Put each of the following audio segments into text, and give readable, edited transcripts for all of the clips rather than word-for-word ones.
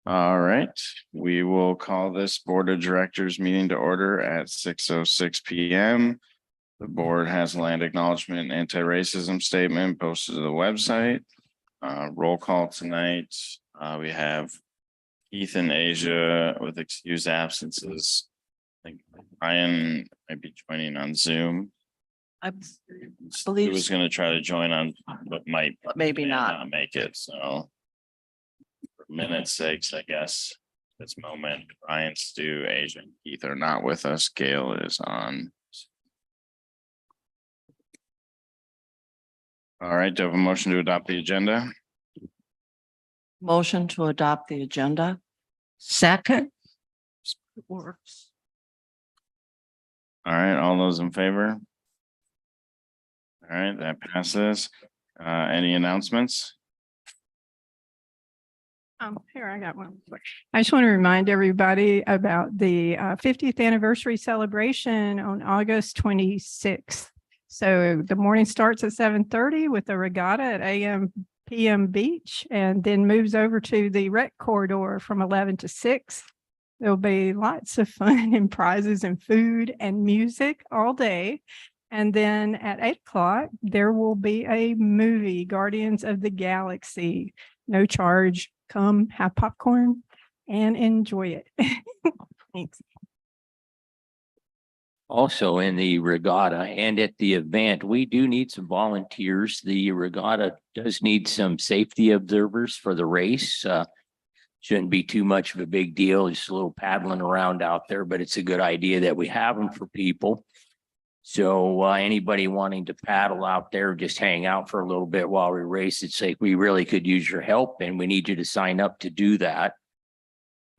All right, we will call this Board of Directors meeting to order at 6:06 PM. The board has a land acknowledgement anti-racism statement posted to the website. Roll call tonight. We have Keith and Asia with excused absences. I think Ryan might be joining on Zoom. I He believe was going to try to join on, but might maybe may not. make it, so. For minute sakes, I guess, this moment, Ryan, Stu, Asia, and Keith are not with us. Gail is on. All right, do I have a motion to adopt the agenda? Motion to adopt the agenda. Second. Works. All right, all those in favor? All right, that passes. Any announcements? Here, I got one. I just want to remind everybody about the 50th anniversary celebration on August 26th. So the morning starts at 7:30 with a regatta at PM Beach, and then moves over to the rec corridor from 11 to 6. There'll be lots of fun and prizes and food and music all day. And then at 8 o'clock, there will be a movie, Guardians of the Galaxy, no charge. Come have popcorn and enjoy it. Thanks. Also in the regatta and at the event, we do need some volunteers. The regatta does need some safety observers for the race. Shouldn't be too much of a big deal, just a little paddling around out there, but it's a good idea that we have them for people. So anybody wanting to paddle out there, just hang out for a little bit while we race, it's like we really could use your help and we need you to sign up to do that.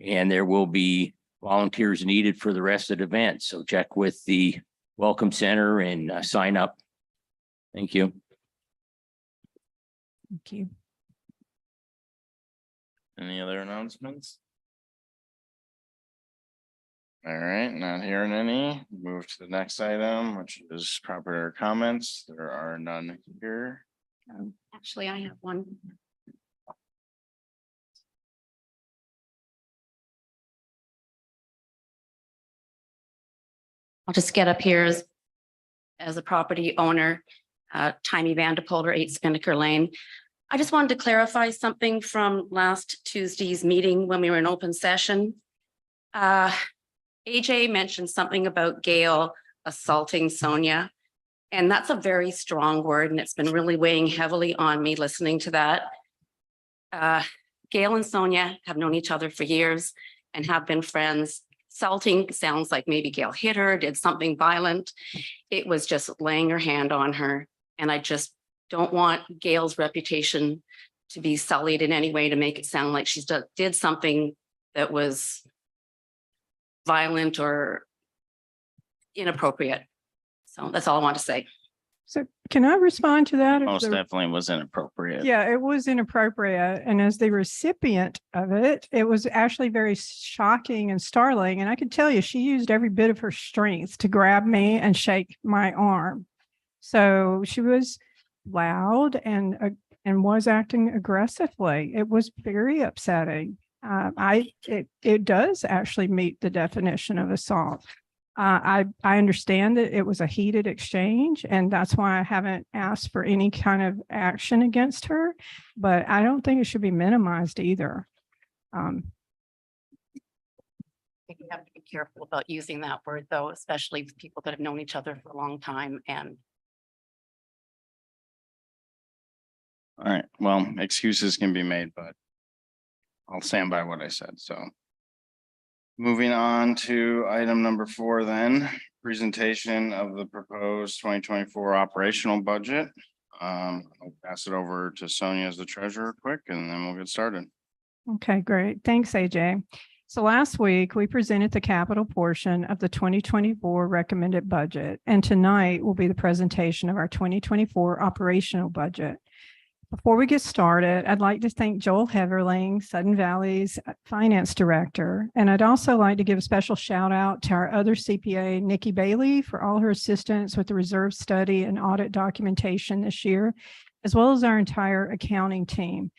And there will be volunteers needed for the rest of the event. So check with the Welcome Center and sign up. Thank you. Thank you. Any other announcements? All right, not hearing any. Move to the next item, which is proper comments. There are none here. Actually, I have one. I'll just get up here as a property owner, Tiny Vanderpolder, 8 Spinnaker Lane. I just wanted to clarify something from last Tuesday's meeting when we were in open session. AJ mentioned something about Gail assaulting Sonia, and that's a very strong word, and it's been really weighing heavily on me listening to that. Gail and Sonia have known each other for years and have been friends. Assaulting sounds like maybe Gail hit her, did something violent. It was just laying her hand on her, and I just don't want Gail's reputation to be sullied in any way to make it sound like she did something that was violent or inappropriate. So that's all I want to say. So can I respond to that? Most definitely was inappropriate. Yeah, it was inappropriate. And as the recipient of it, it was actually very shocking and startling. And I could tell you, she used every bit of her strength to grab me and shake my arm. So she was loud and was acting aggressively. It was very upsetting. It does actually meet the definition of assault. I understand that it was a heated exchange, and that's why I haven't asked for any kind of action against her, but I don't think it should be minimized either. I think we have to be careful about using that word, though, especially with people that have known each other for a long time. And All right, well, excuses can be made, but I'll stand by what I said, so. Moving on to item number 4 then, presentation of the proposed 2024 operational budget. I'll pass it over to Sonia as the treasurer quick, and then we'll get started. Okay, great. Thanks, AJ. So last week, we presented the capital portion of the 2024 recommended budget, and tonight will be the presentation of our 2024 operational budget. Before we get started, I'd like to thank Joel Heverling, Sudden Valley's Finance Director. And I'd also like to give a special shout out to our other CPA, Nikki Bailey, for all her assistance with the reserve study and audit documentation this year, as well as our entire accounting team.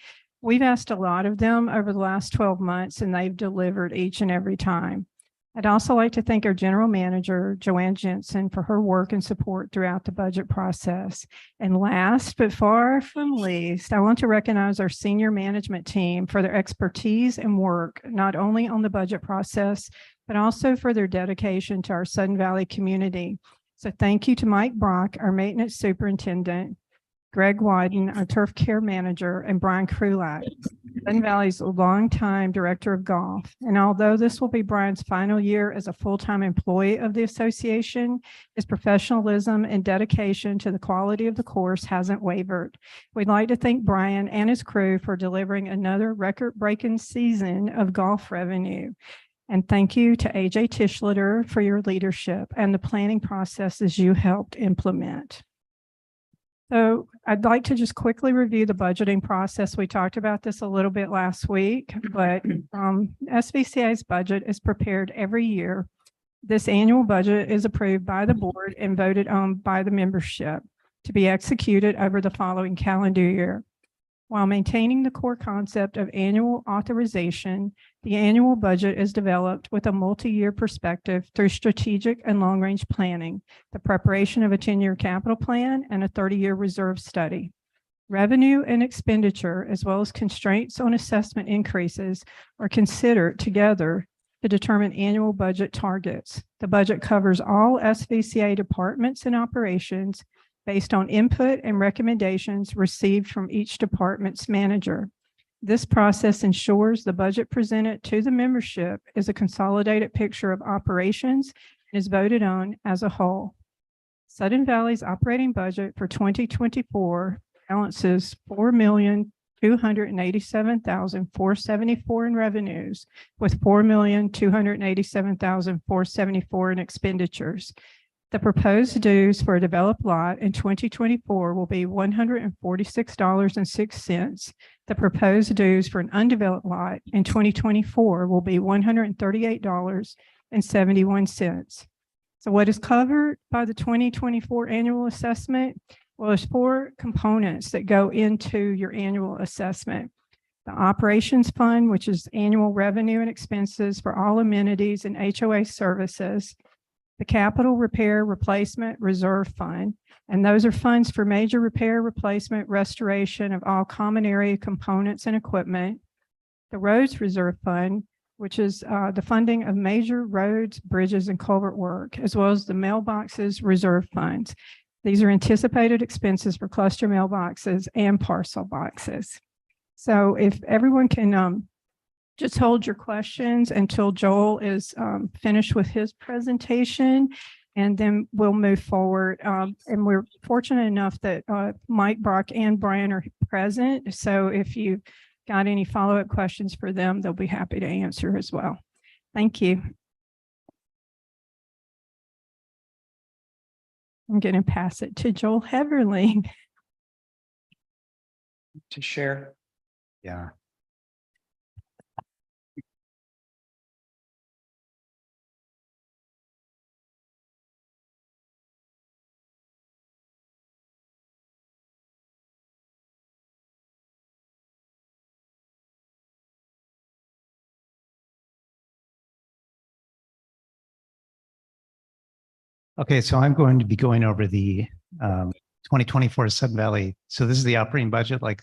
We've asked a lot of them over the last 12 months, and they've delivered each and every time. I'd also like to thank our General Manager, Joanne Jensen, for her work and support throughout the budget process. And last but far from least, I want to recognize our senior management team for their expertise and work, not only on the budget process, but also for their dedication to our Sudden Valley community. So thank you to Mike Brock, our maintenance superintendent, Greg Wyden, our turf care manager, and Brian Krulak, Sudden Valley's longtime director of golf. And although this will be Brian's final year as a full-time employee of the association, his professionalism and dedication to the quality of the course hasn't wavered. We'd like to thank Brian and his crew for delivering another record-breaking season of golf revenue. And thank you to AJ Tischlitter for your leadership and the planning processes you helped implement. So I'd like to just quickly review the budgeting process. We talked about this a little bit last week, but SVCA's budget is prepared every year. This annual budget is approved by the board and voted on by the membership to be executed over the following calendar year. While maintaining the core concept of annual authorization, the annual budget is developed with a multi-year perspective through strategic and long-range planning, the preparation of a 10-year capital plan, and a 30-year reserve study. Revenue and expenditure, as well as constraints on assessment increases, are considered together to determine annual budget targets. The budget covers all SVCA departments and operations based on input and recommendations received from each department's manager. This process ensures the budget presented to the membership is a consolidated picture of operations and is voted on as a whole. Sudden Valley's operating budget for 2024 balances $4,287,474 in revenues with $4,287,474 in expenditures. The proposed dues for a developed lot in 2024 will be $146.06. The proposed dues for an undeveloped lot in 2024 will be $138.71. So what is covered by the 2024 annual assessment? Well, there's 4 components that go into your annual assessment. The operations fund, which is annual revenue and expenses for all amenities and HOA services. The capital repair replacement reserve fund, and those are funds for major repair, replacement, restoration of all common area components and equipment. The roads reserve fund, which is the funding of major roads, bridges, and culvert work, as well as the mailboxes reserve funds. These are anticipated expenses for cluster mailboxes and parcel boxes. So if everyone can just hold your questions until Joel is finished with his presentation, and then we'll move forward. And we're fortunate enough that Mike Brock and Brian are present. So if you've got any follow-up questions for them, they'll be happy to answer as well. Thank you. I'm going to pass it to Joel Heverling. To share. Yeah. Okay, so I'm going to be going over the 2024 Sudden Valley. So this is the operating budget. Like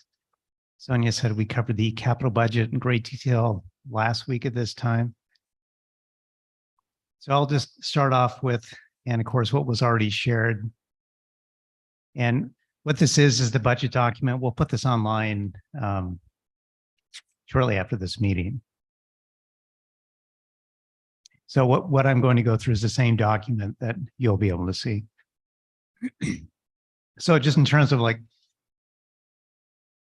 Sonia said, we covered the capital budget in great detail last week at this time. So I'll just start off with, and of course, what was already shared. And what this is the budget document. We'll put this online shortly after this meeting. So what I'm going to go through is the same document that you'll be able to see. So just in terms of like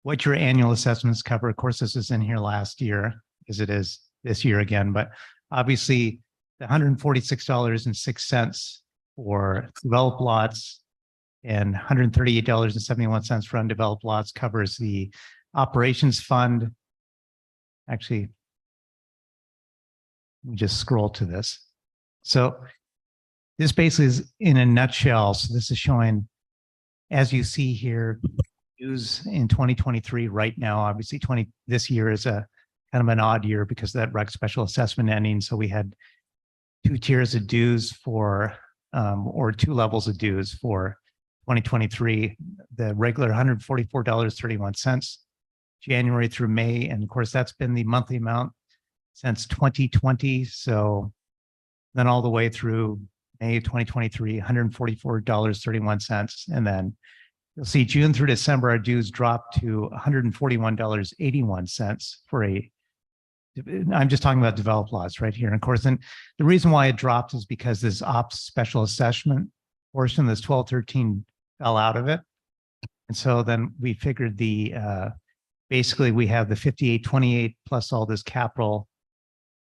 what your annual assessments cover, of course, this is in here last year as it is this year again, but obviously the $146.06 for developed lots and $138.71 for undeveloped lots covers the operations fund. Actually, let me just scroll to this. So this basically is in a nutshell. So this is showing, as you see here, dues in 2023 right now. Obviously, this year is a kind of an odd year because of that rec special assessment ending. So we had two tiers of dues for, or two levels of dues for 2023. The regular $144.31, January through May, and of course that's been the monthly amount since 2020. So then all the way through May 2023, $144.31, and then you'll see June through December, our dues dropped to $141.81 for I'm just talking about developed lots right here. And of course, then the reason why it dropped is because this ops special assessment portion, this 1213 fell out of it. And so then we figured basically we have the 5828 plus all this capital,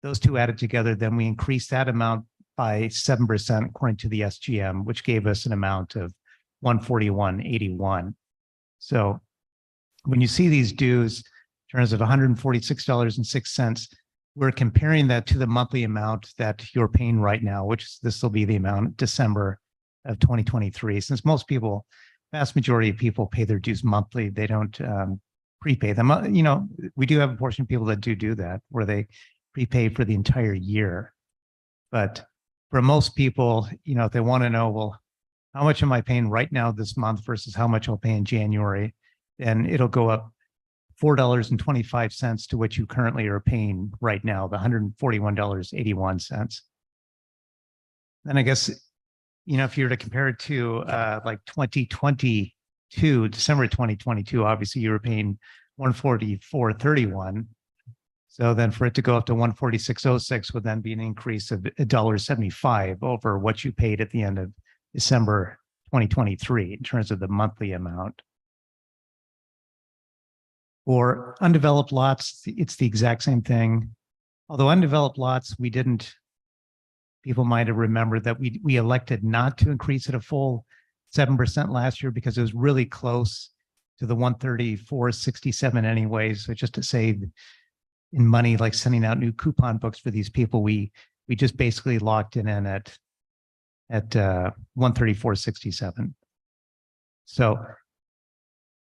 those two added together, then we increased that amount by 7% according to the SGM, which gave us an amount of 141.81. So when you see these dues in terms of $146.06, we're comparing that to the monthly amount that you're paying right now, which this will be the amount December of 2023. Since most people, vast majority of people pay their dues monthly, they don't prepay them. You know, we do have a portion of people that do that, where they prepay for the entire year. But for most people, you know, if they want to know, well, how much am I paying right now this month versus how much I'll pay in January, then it'll go up $4.25 to what you currently are paying right now, the $141.81. Then I guess, you know, if you were to compare it to like 2022, December 2022, obviously you were paying $144.31. So then for it to go up to $146.06 would then be an increase of $1.75 over what you paid at the end of December 2023 in terms of the monthly amount. For undeveloped lots, it's the exact same thing. Although undeveloped lots, people might have remembered that we elected not to increase it a full 7% last year because it was really close to the 134.67 anyways. So just to save in money, like sending out new coupon books for these people, we just basically locked it in at 134.67. So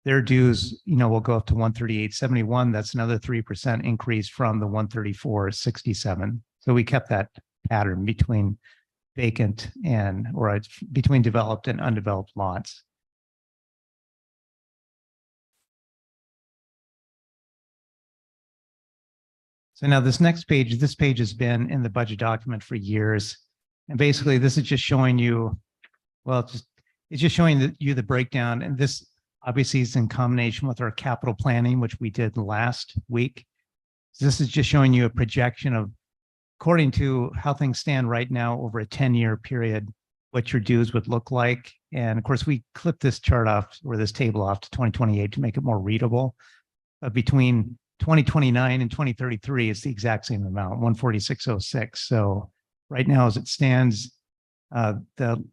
their dues, you know, will go up to 138.71. That's another 3% increase from the 134.67. So we kept that pattern between vacant or between developed and undeveloped lots. So now this page has been in the budget document for years. And basically this is just showing you, well, it's just showing you the breakdown. And this obviously is in combination with our capital planning, which we did last week. So this is just showing you a projection of, according to how things stand right now over a 10-year period, what your dues would look like. And of course, we clipped this chart off, or this table off, to 2028 to make it more readable. But between 2029 and 2033, it's the exact same amount, 146.06. So right now, as it stands, the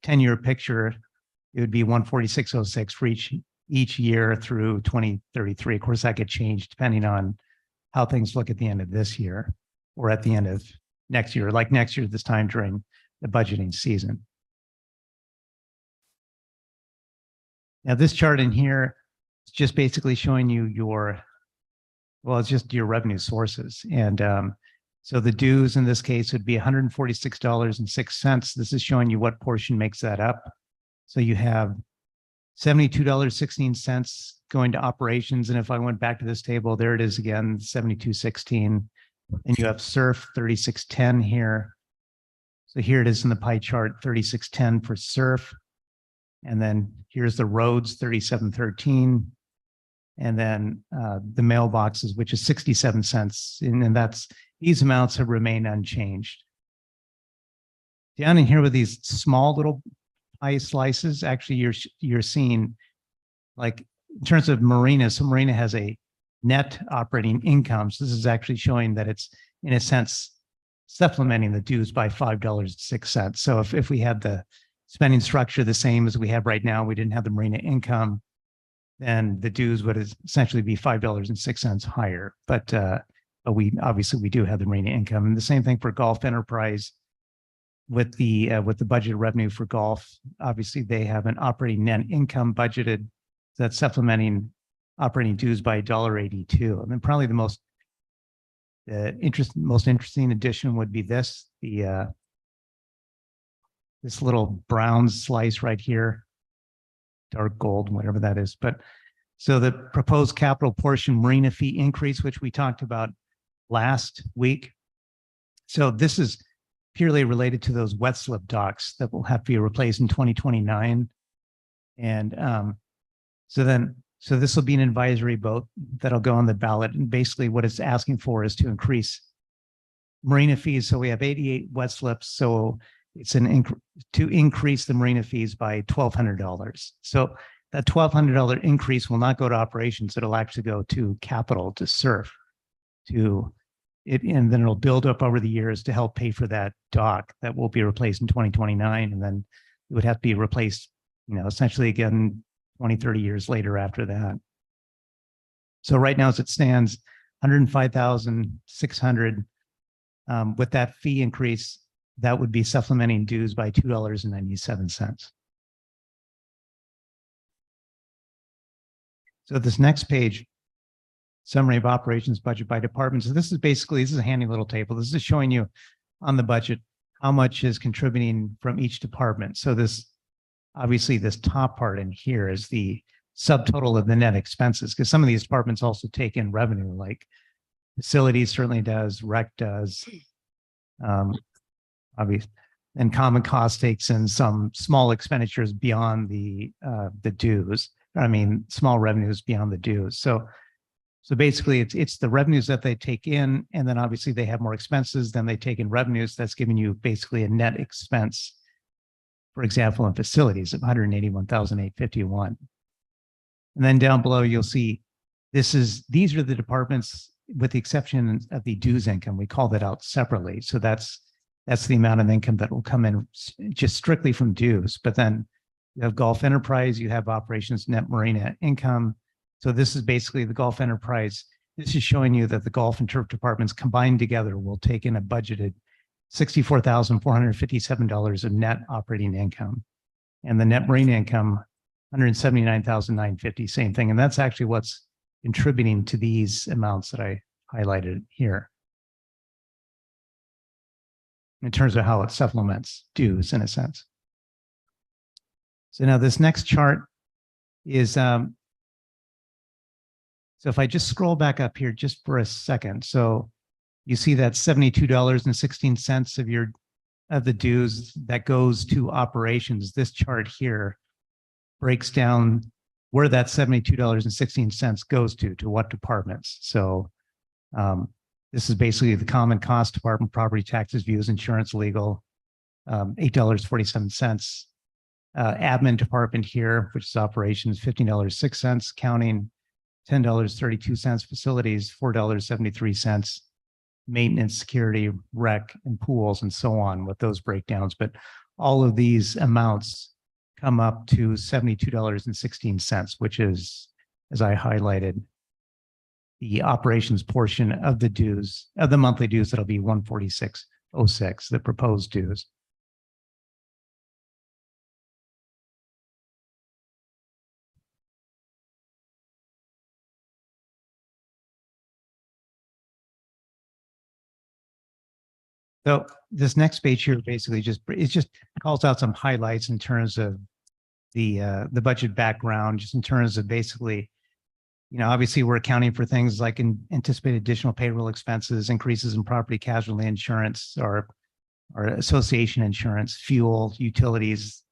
10-year picture, it would be 146.06 for each year through 2033. Of course, that could change depending on how things look at the end of this year or at the end of next year, like next year this time during the budgeting season. Now, this chart in here is just basically showing you it's just your revenue sources. And so the dues in this case would be $146.06. This is showing you what portion makes that up. So you have $72.16 going to operations. And if I went back to this table, there it is again, $72.16. And you have SURF, $36.10 here. So here it is in the pie chart, $36.10 for SURF. And then here's the roads, $37.13. And then the mailboxes, which is 67 cents. And these amounts have remained unchanged. Down in here with these small little pie slices, actually you're seeing, like, in terms of Marina, so Marina has a net operating income. So this is actually showing that it's, in a sense, supplementing the dues by $5.06. So if we had the spending structure the same as we have right now, we didn't have the marina income, then the dues would essentially be $5.06 higher. But we obviously we do have the marina income, and the same thing for golf enterprise with the budget revenue for golf. Obviously, they have an operating net income budgeted that's supplementing operating dues by $1.82. And then probably the most interesting addition would be this little brown slice right here, dark gold, whatever that is. But so the proposed capital portion marina fee increase, which we talked about last week. So this is purely related to those wet slip docks that will have to be replaced in 2029. And so this will be an advisory vote that'll go on the ballot. And basically what it's asking for is to increase marina fees. So we have 88 wet slips. So it's to increase the marina fees by $1,200. So that $1,200 increase will not go to operations. It'll actually go to capital, to surf, to it, and then it'll build up over the years to help pay for that dock that will be replaced in 2029. And then it would have to be replaced, essentially again, 20, 30 years later after that. So right now, as it stands, $105,600. With that fee increase, that would be supplementing dues by $2.97. So this next page, summary of operations budget by department. So this is a handy little table. This is showing you on the budget how much is contributing from each department. So obviously this top part in here is the subtotal of the net expenses, because some of these departments also take in revenue, like facilities certainly does, rec does, obviously, and common cost takes in some small expenditures beyond the dues. Small revenues beyond the dues. So basically it's the revenues that they take in, and then obviously they have more expenses than they take in revenues. That's giving you basically a net expense, for example, in facilities of $181,851. And then down below, you'll see these are the departments, with the exception of the dues income. We call that out separately. So that's the amount of income that will come in just strictly from dues. But then you have golf enterprise, you have operations net marina income. So this is basically the golf enterprise. This is showing you that the golf and turf departments combined together will take in a budgeted $64,457 of net operating income. And the net marina income, $179,950, same thing. And that's actually what's contributing to these amounts that I highlighted here, in terms of how it supplements dues in a sense. So now this next chart is, so if I just scroll back up here just for a second, so you see that $72.16 of the dues that goes to operations. This chart here breaks down where that $72.16 goes to what departments. So this is basically the common cost department, property taxes, views, insurance, legal, $8.47. Admin department here, which is operations, $15.06, counting, $10.32, facilities, $4.73, maintenance, security, rec, and pools, and so on with those breakdowns. But all of these amounts come up to $72.16, which is, as I highlighted, the operations portion of the dues, of the monthly dues, that'll be $146.06, the proposed dues. So this next page here basically just calls out some highlights in terms of the budget background, just in terms of basically, obviously we're accounting for things like anticipated additional payroll expenses, increases in property casualty insurance or association insurance, fuel, utilities,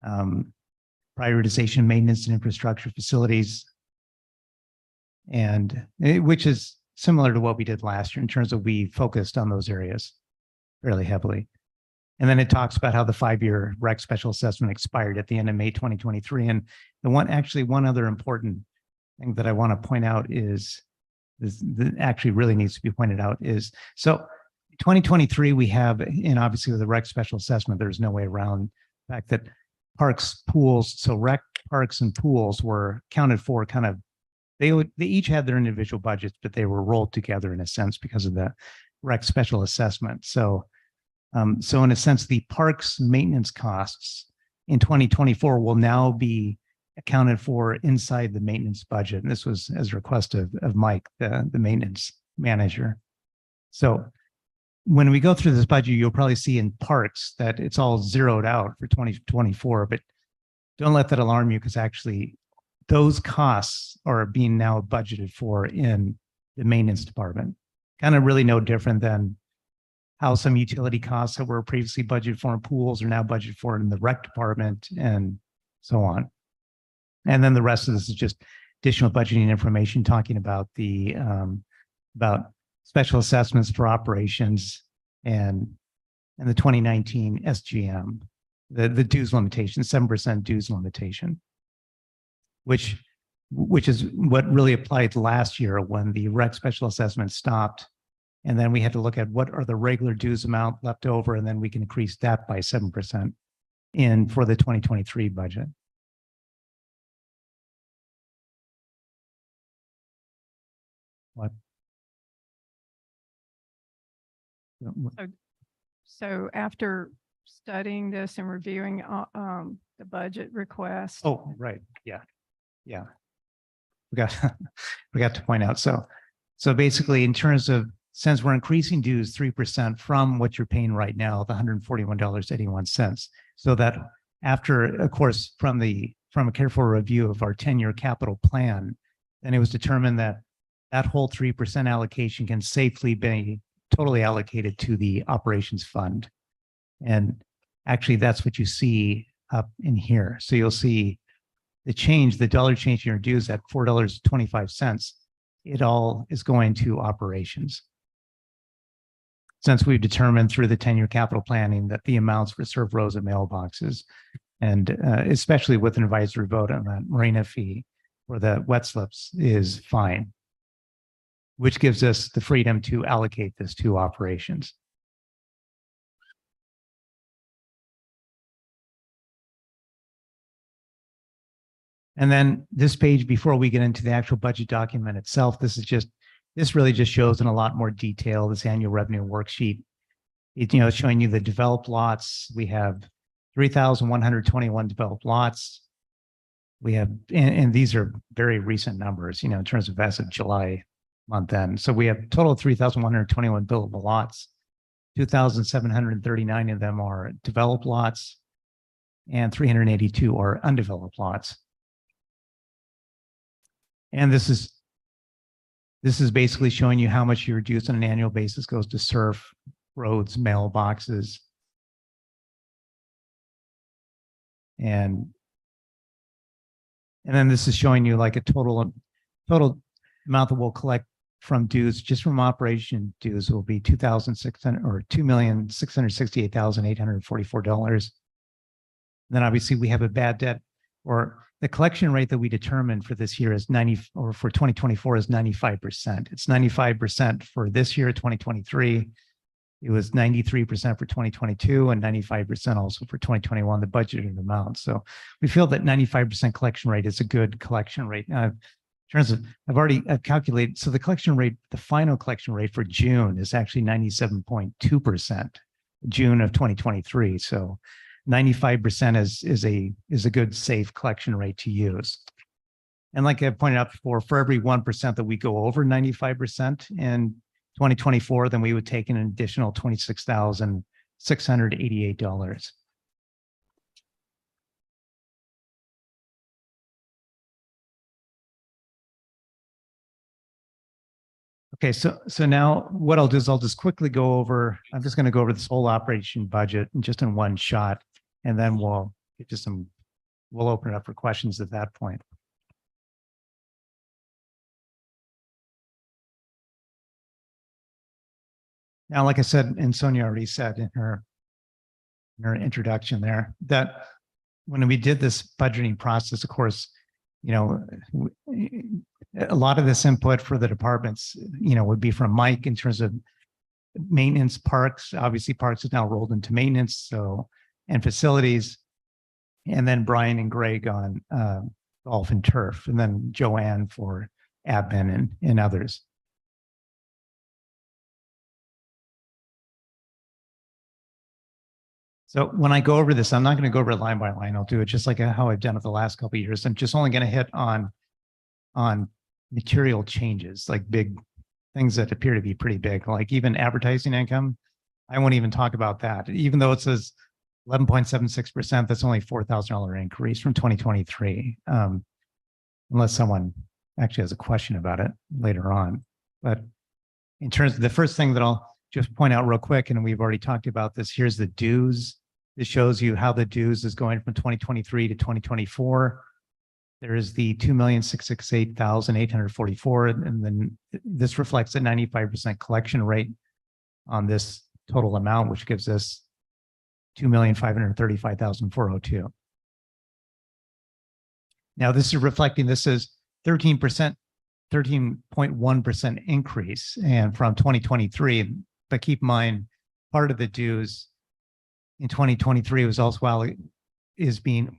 prioritization, maintenance and infrastructure facilities, and which is similar to what we did last year in terms of we focused on those areas fairly heavily. And then it talks about how the 5-year rec special assessment expired at the end of May 2023. And one other important thing that I want to point out is this actually really needs to be pointed out is, so 2023 we have, and obviously with the rec special assessment, there's no way around fact that parks, pools, so rec parks and pools were counted for kind of, they each had their individual budgets, but they were rolled together in a sense because of the rec special assessment. So in a sense, the parks maintenance costs in 2024 will now be accounted for inside the maintenance budget. And this was as a request of Mike, the maintenance manager. So when we go through this budget, you'll probably see in parks that it's all zeroed out for 2024, but don't let that alarm you, because actually those costs are being now budgeted for in the maintenance department. Kind of really no different than how some utility costs that were previously budgeted for in pools are now budgeted for in the rec department and so on. And then the rest of this is just additional budgeting information talking about the about special assessments for operations and the 2019 SGM, the dues limitation, 7% dues limitation, which is what really applied last year when the rec special assessment stopped. And then we had to look at what are the regular dues amount left over, and then we can increase that by 7% for the 2023 budget. What? So after studying this and reviewing the budget request. Oh, right. Yeah. Yeah. We got to point out. So basically, in terms of, since we're increasing dues 3% from what you're paying right now, the $141.81. So that after, of course, from a careful review of our 10-year capital plan, then it was determined that that whole 3% allocation can safely be totally allocated to the operations fund. And actually, that's what you see up in here. So you'll see the dollar change in your dues at $4.25. It all is going to operations. Since we've determined through the 10-year capital planning that the amounts for serve rows and mailboxes, and especially with an advisory vote on that marina fee or the wet slips, is fine, which gives us the freedom to allocate this to operations. And then this page, before we get into the actual budget document itself, this really just shows in a lot more detail this annual revenue worksheet. It's showing you the developed lots. We have 3,121 developed lots. We have, and these are very recent numbers, in terms of as of July month end. So we have a total of 3,121 buildable lots. 2,739 of them are developed lots, and 382 are undeveloped lots. And this is basically showing you how much your dues on an annual basis goes to surf, roads, mailboxes. And then this is showing you like a total amount that we'll collect from dues, just from operation dues, will be $2,668,844. Then obviously we have a bad debt, or the collection rate that we determined for this year is for 2024 is 95%. It's 95% for this year, 2023. It was 93% for 2022 and 95% also for 2021, the budgeted amount. So we feel that 95% collection rate is a good collection rate. In terms of, I've calculated, so the collection rate, the final collection rate for June is actually 97.2%, June of 2023. So 95% is a good, safe collection rate to use. And like I pointed out before, for every 1% that we go over 95% in 2024, then we would take an additional $26,688. Okay, so now what I'll do is I'll just quickly go over, I'm just going to go over this whole operation budget just in one shot, and then we'll get to we'll open it up for questions at that point. Now, like I said, and Sonia already said in her introduction there, that when we did this budgeting process, of course, a lot of this input for the departments, would be from Mike in terms of maintenance. Parks, obviously parks is now rolled into maintenance, and facilities. And then Brian and Greg on golf and turf, and then Joanne for admin and others. So when I go over this, I'm not going to go over it line by line. I'll do it just like how I've done it the last couple of years. I'm just only going to hit on material changes, like big things that appear to be pretty big, like even advertising income. I won't even talk about that, even though it says 11.76%. That's only $4,000 increase from 2023, unless someone actually has a question about it later on. But in terms of the first thing that I'll just point out real quick, and we've already talked about this, here's the dues. This shows you how the dues is going from 2023 to 2024. There is the 2,668,844, and then this reflects a 95% collection rate on this total amount, which gives us 2,535,402. Now this is reflecting, this is 13.1% increase, and from 2023. But keep in mind, part of the dues in 2023 was also while it is being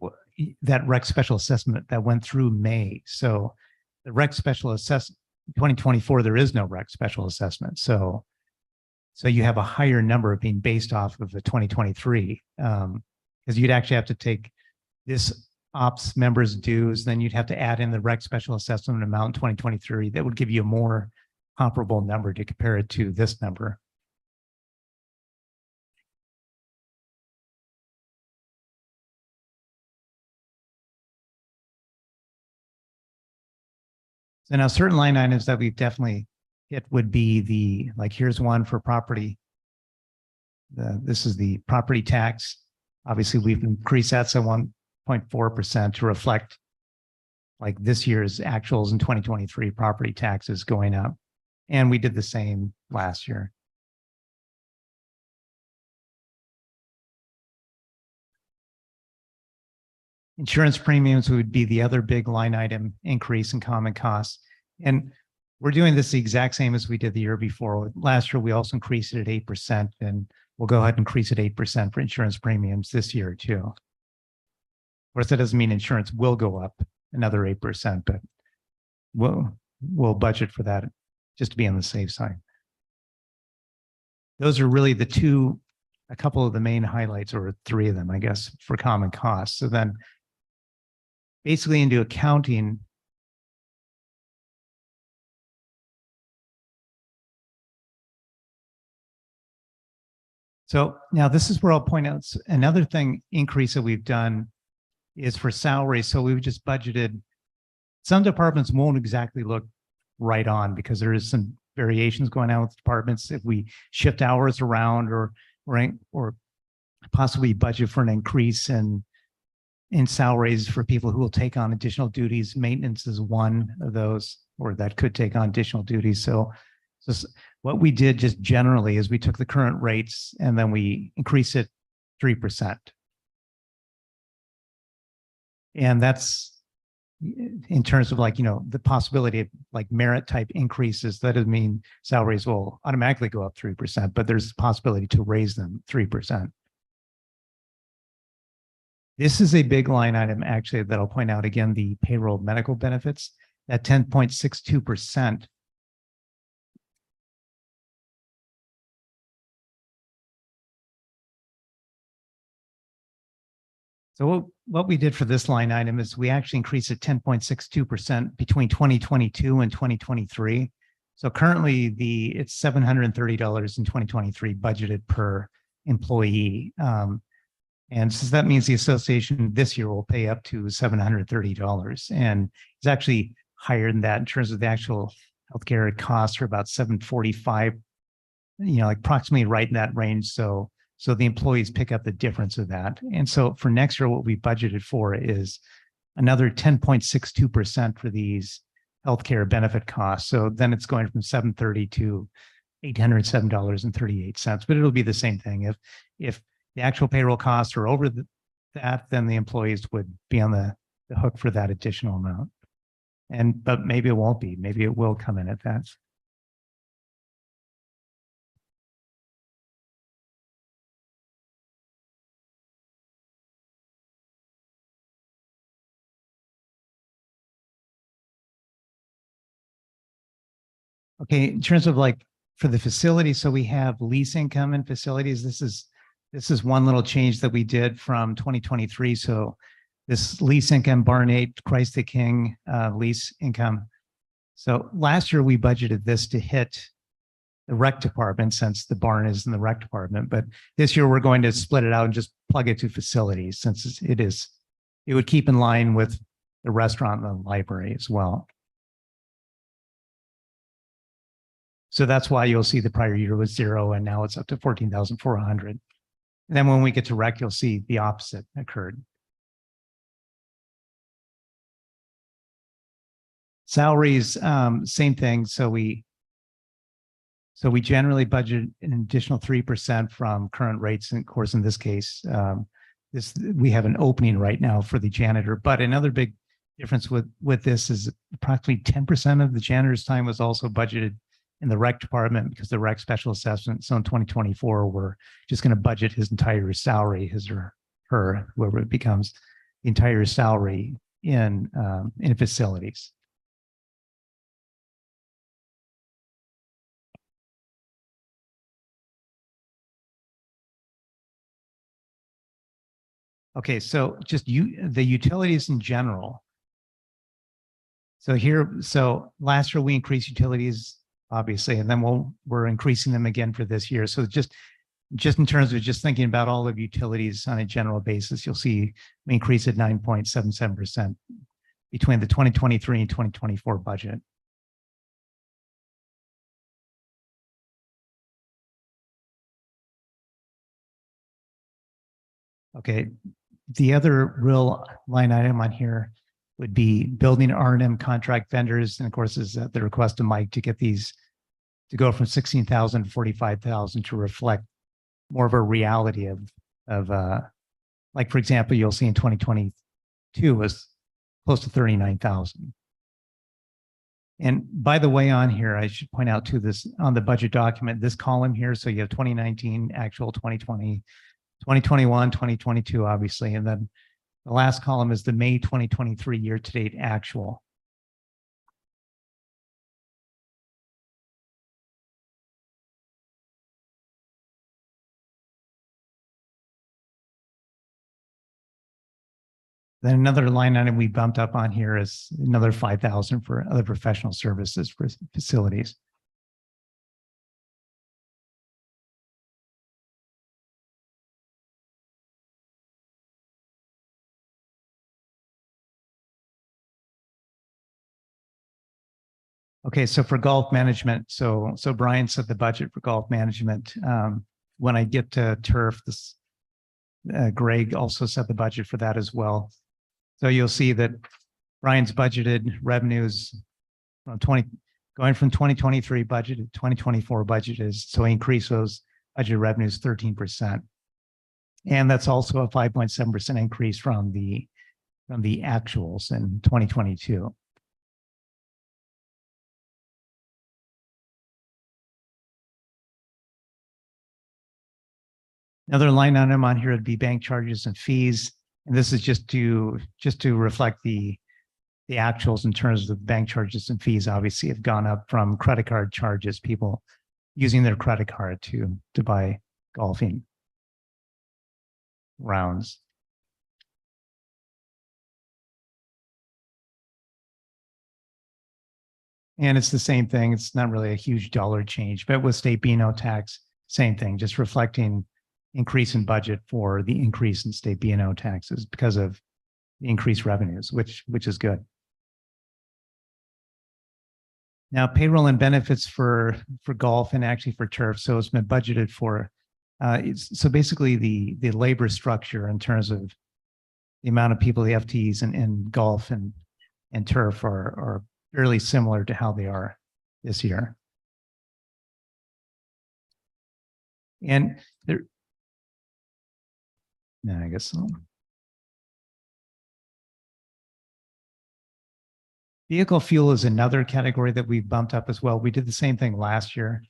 that rec special assessment that went through May. So the rec special assessment 2024, there is no rec special assessment. So you have a higher number being based off of the 2023, because you'd actually have to take this ops members dues, then you'd have to add in the rec special assessment amount in 2023. That would give you a more comparable number to compare it to this number. So now certain line items that we've definitely hit would be the, like, here's one for property. This is the property tax. Obviously, we've increased that to 1.4% to reflect like this year's actuals in 2023 property taxes going up. And we did the same last year. Insurance premiums would be the other big line item increase in common costs. And we're doing this the exact same as we did the year before. Last year, we also increased it at 8%, and we'll go ahead and increase it 8% for insurance premiums this year too. Of course, that doesn't mean insurance will go up another 8%, but we'll budget for that just to be on the safe side. Those are really a couple of the main highlights, or three of them, I guess, for common costs. So then basically into accounting, so now this is where I'll point out another thing increase that we've done is for salaries. So we've just budgeted, some departments won't exactly look right on because there is some variations going on with departments. If we shift hours around or possibly budget for an increase in salaries for people who will take on additional duties. Maintenance is one of those, or that could take on additional duties. So what we did just generally is we took the current rates and then we increased it 3%. And that's in terms of, like, you know, the possibility of like merit type increases. That doesn't mean salaries will automatically go up 3%, but there's a possibility to raise them 3%. This is a big line item, actually, that I'll point out again, the payroll medical benefits at 10.62%. So what we did for this line item is we actually increased it 10.62% between 2022 and 2023. So currently it's $730 in 2023 budgeted per employee. And so that means the association this year will pay up to $730. And it's actually higher than that in terms of the actual healthcare costs are about $745, like approximately right in that range. So the employees pick up the difference of that. And so for next year, what we budgeted for is another 10.62% for these healthcare benefit costs. So then it's going from $730 to $807.38, but it'll be the same thing. If the actual payroll costs are over that, then the employees would be on the hook for that additional amount. But maybe it won't be. Maybe it will come in at that. Okay, in terms of like for the facility, so we have lease income in facilities. This is one little change that we did from 2023. So this lease income, Barn 8, Christ the King lease income. So last year we budgeted this to hit the rec department since the barn is in the rec department. But this year we're going to split it out and just plug it to facilities since it would keep in line with the restaurant and the library as well. So that's why you'll see the prior year was 0 and now it's up to 14,400. And then when we get to rec, you'll see the opposite occurred. Salaries, same thing. So we generally budget an additional 3% from current rates. And of course, in this case, we have an opening right now for the janitor. But another big difference with this is approximately 10% of the janitor's time was also budgeted in the rec department because the rec special assessment. So in 2024, we're just going to budget his entire salary, his or her, whoever it becomes, the entire salary in facilities. Okay, so just the utilities in general. So last year we increased utilities, obviously, and then we're increasing them again for this year. So just in terms of just thinking about all of utilities on a general basis, you'll see we increased at 9.77% between the 2023 and 2024 budget. Okay, the other real line item on here would be building R&M contract vendors. And of course, is at the request of Mike to get these to go from 16,000 to 45,000 to reflect more of a reality of like, for example, you'll see in 2022 was close to 39,000. And by the way, on here, I should point out too, this on the budget document, this column here. So you have 2019, actual 2020, 2021, 2022, obviously. And then the last column is the May 2023 year-to-date actual. Then another line item we bumped up on here is another 5,000 for other professional services for facilities. Okay, so for golf management, so Brian set the budget for golf management. When I get to turf, Greg also set the budget for that as well. So you'll see that Brian's budgeted revenues from going from 2023 budget to 2024 budget is, so he increased those budget revenues 13%. And that's also a 5.7% increase from the actuals in 2022. Another line item on here would be bank charges and fees. And this is just to reflect the actuals in terms of bank charges and fees obviously have gone up from credit card charges, people using their credit card to buy golfing rounds. And it's the same thing. It's not really a huge dollar change, but with state B&O tax, same thing, just reflecting increase in budget for the increase in state B&O taxes because of the increased revenues, which is good. Now, payroll and benefits for golf and actually for turf. So it's been budgeted for. So basically, the labor structure in terms of the amount of people, the FTEs in golf and turf are fairly similar to how they are this year. And there. No, I guess so. Vehicle fuel is another category that we bumped up as well. We did the same thing last year.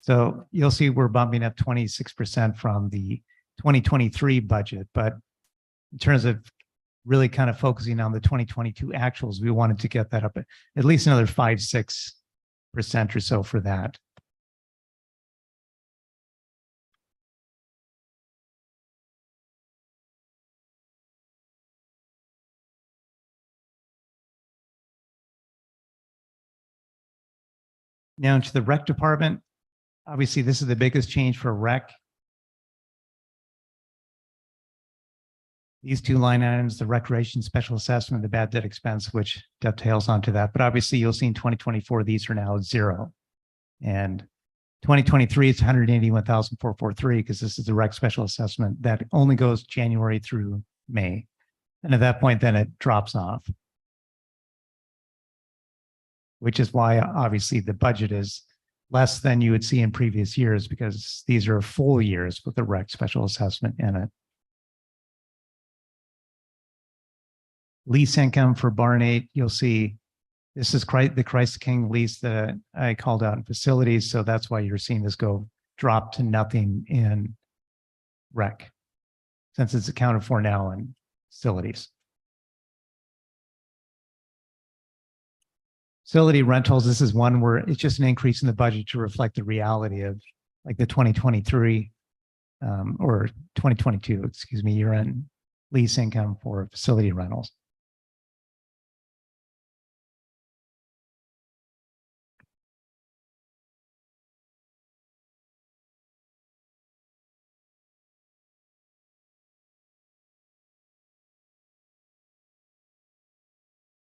So you'll see we're bumping up 26% from the 2023 budget. But in terms of really kind of focusing on the 2022 actuals, we wanted to get that up at least another 5-6 or so for that. Now into the rec department. Obviously, this is the biggest change for rec. These two line items, the recreation special assessment, the bad debt expense, which dovetails onto that. But obviously, you'll see in 2024, these are now 0. And 2023, it's 181,443 because this is the rec special assessment that only goes January through May. And at that point, then it drops off. Which is why obviously the budget is less than you would see in previous years because these are full years with the rec special assessment in it. Lease income for Barn 8, you'll see this is the Christ King lease that I called out in facilities. So that's why you're seeing this drop to nothing in rec, since it's accounted for now in facilities. Facility rentals, this is one where it's just an increase in the budget to reflect the reality of like the 2023 or 2022, excuse me, year-end lease income for facility rentals.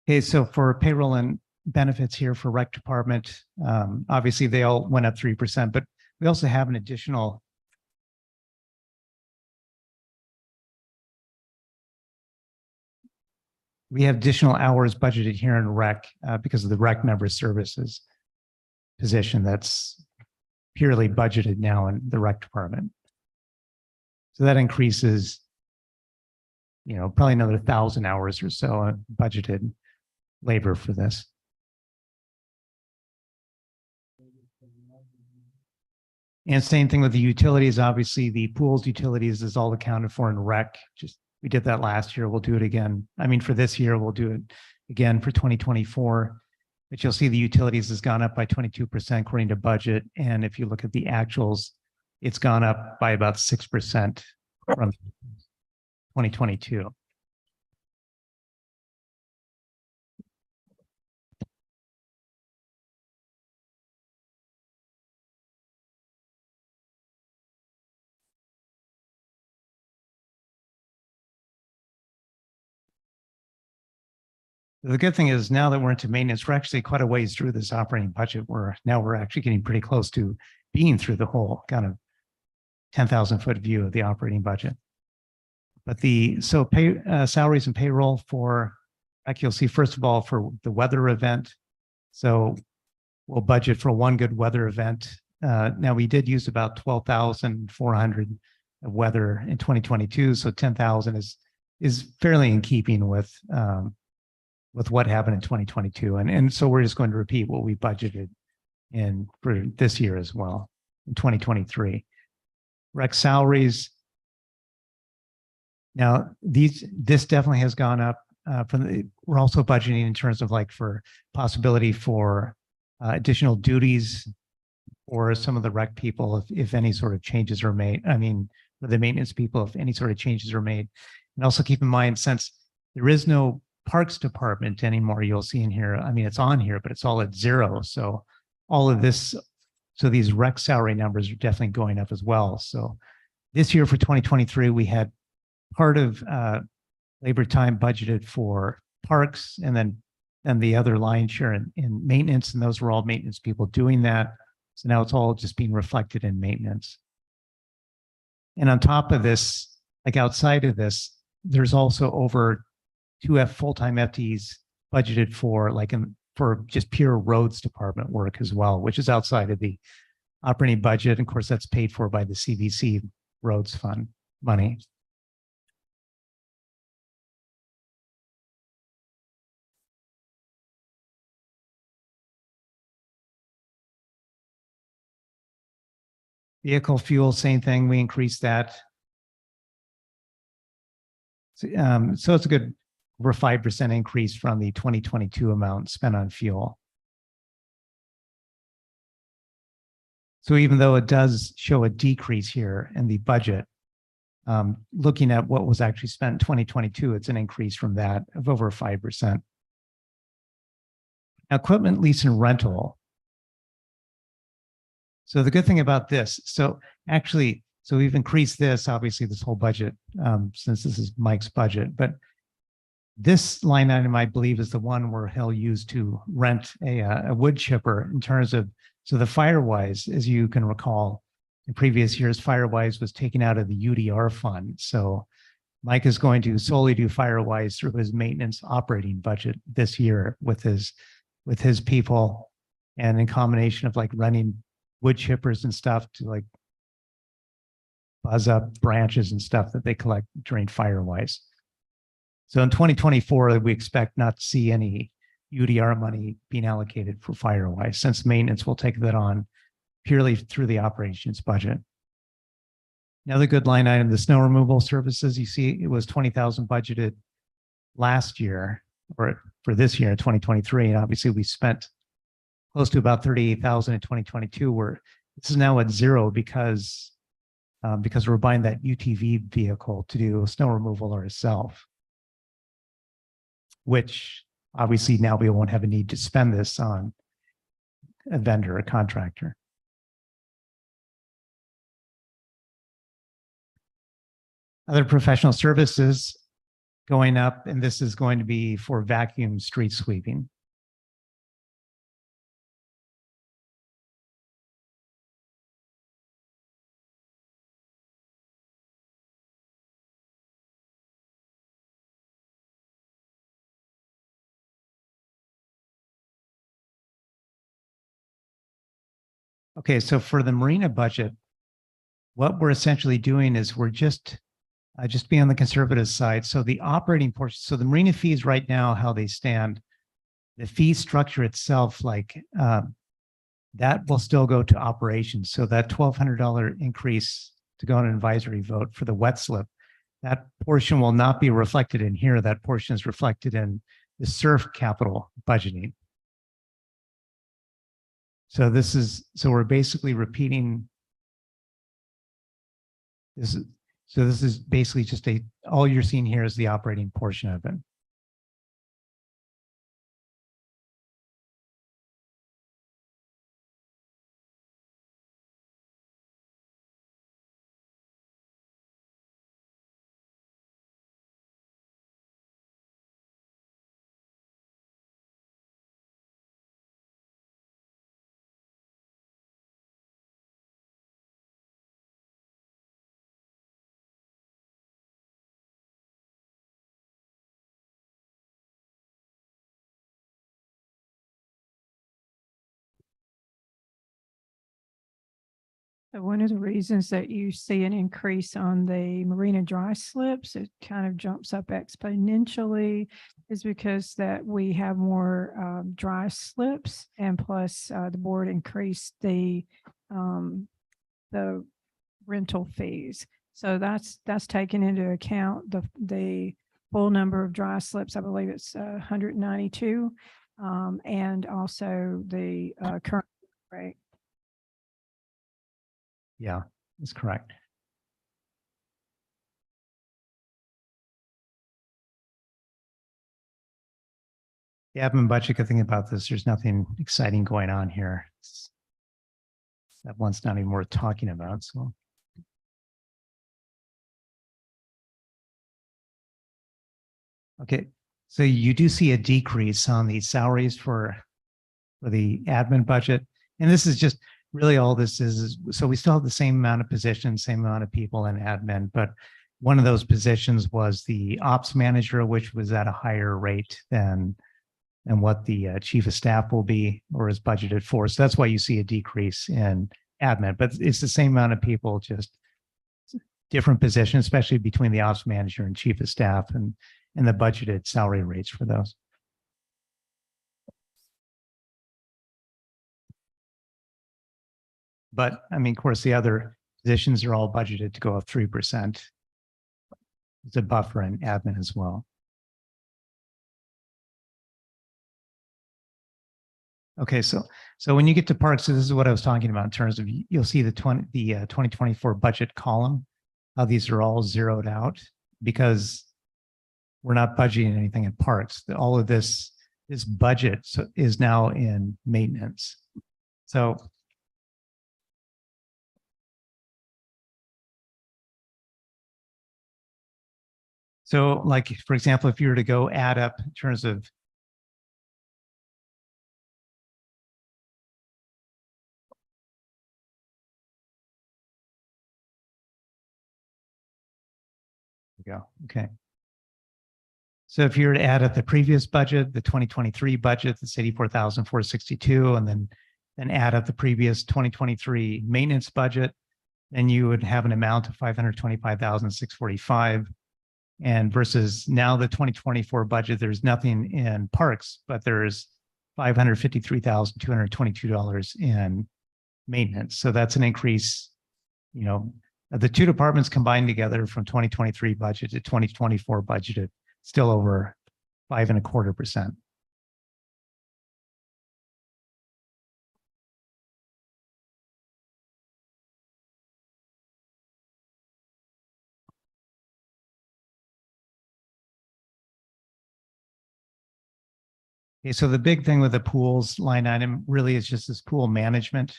Okay, so for payroll and benefits here for rec department, obviously they all went up 3%, but we also have an additional hours budgeted here in rec because of the rec member services position that's purely budgeted now in the rec department. So that increases, probably another 1,000 hours or so budgeted labor for this. And same thing with the utilities. Obviously, the pools utilities is all accounted for in rec. We did that last year. We'll do it again. I mean, for this year, we'll do it again for 2024. But you'll see the utilities has gone up by 22% according to budget. And if you look at the actuals, it's gone up by about 6% from 2022. The good thing is now that we're into maintenance, we're actually quite a ways through this operating budget. We're actually getting pretty close to being through the whole kind of 10,000-foot view of the operating budget. But salaries and payroll for, you'll see first of all for the weather event. So we'll budget for one good weather event. Now we did use about 12,400 of weather in 2022. So 10,000 is fairly in keeping with what happened in 2022. And so we're just going to repeat what we budgeted for this year as well in 2023. Rec salaries. Now this definitely has gone up. We're also budgeting in terms of for possibility for additional duties or some of the rec people if any sort of changes are made. I mean, for the maintenance people, if any sort of changes are made. And also keep in mind, since there is no Parks Department anymore, you'll see in here, I mean, it's on here, but it's all at 0. So all of this, so these rec salary numbers are definitely going up as well. So this year for 2023, we had part of labor time budgeted for parks and then the other lion's share in maintenance. And those were all maintenance people doing that. So now it's all just being reflected in maintenance. And on top of this, outside of this, there's also over 2 full-time FTEs budgeted for for just pure roads department work as well, which is outside of the operating budget. And of course, that's paid for by the CVC roads fund money. Vehicle fuel, same thing. We increased that. So it's a good over 5% increase from the 2022 amount spent on fuel. So even though it does show a decrease here in the budget, looking at what was actually spent in 2022, it's an increase from that of over 5%. Now, equipment lease and rental. So the good thing about this, so we've increased this, obviously, this whole budget, since this is Mike's budget, but this line item, I believe, is the one where he'll use to rent a wood chipper in terms of, so the Firewise, as you can recall, in previous years, Firewise was taken out of the UDR fund. So Mike is going to solely do Firewise through his maintenance operating budget this year with his people, and in combination of like renting wood chippers and stuff to like buzz up branches and stuff that they collect during Firewise. So in 2024, we expect not to see any UDR money being allocated for Firewise, since maintenance will take that on purely through the operations budget. Another good line item, the snow removal services, you see it was 20,000 budgeted last year, or for this year in 2023. And obviously we spent close to about 38,000 in 2022, where this is now at zero because we're buying that UTV vehicle to do snow removal ourselves, which obviously now we won't have a need to spend this on a vendor, a contractor. Other professional services going up, and this is going to be for vacuum street sweeping. Okay, so for the marina budget, what we're essentially doing is we're just being on the conservative side. So the operating portion, so the marina fees right now, how they stand, the fee structure itself, like that will still go to operations. So that $1,200 increase to go on an advisory vote for the wet slip, that portion will not be reflected in here. That portion is reflected in the surf capital budgeting. So so we're basically repeating this. So this is basically just all you're seeing here is the operating portion of it. So one of the reasons that you see an increase on the marina dry slips, it kind of jumps up exponentially, is because that we have more dry slips, and plus the board increased the rental fees. So that's taken into account the full number of dry slips. I believe it's 192, and also the current rate. Yeah, that's correct. The admin budget, good thing about this, there's nothing exciting going on here. That one's not even worth talking about. So okay, so you do see a decrease on the salaries for the admin budget. And this is just really all this is, so we still have the same amount of positions, same amount of people in admin, but one of those positions was the ops manager, which was at a higher rate than what the chief of staff will be or is budgeted for. So that's why you see a decrease in admin, but it's the same amount of people, just different positions, especially between the ops manager and chief of staff and the budgeted salary rates for those. But I mean, of course, the other positions are all budgeted to go up 3%. It's a buffer in admin as well. Okay, so when you get to parks, so this is what I was talking about in terms of you'll see the 2024 budget column, how these are all zeroed out because we're not budgeting anything in parks. All of this budget is now in maintenance. So like, for example, if you were to go add up in terms of go. Okay. So if you were to add up the previous budget, the 2023 budget, that's 84,462, and then add up the previous 2023 maintenance budget, then you would have an amount of 525,645. And versus now the 2024 budget, there's nothing in parks, but there's $553,222 in maintenance. So that's an increase, you know, the two departments combined together from 2023 budget to 2024 budgeted, still over 5.25%. Okay, so the big thing with the pools line item really is just this pool management.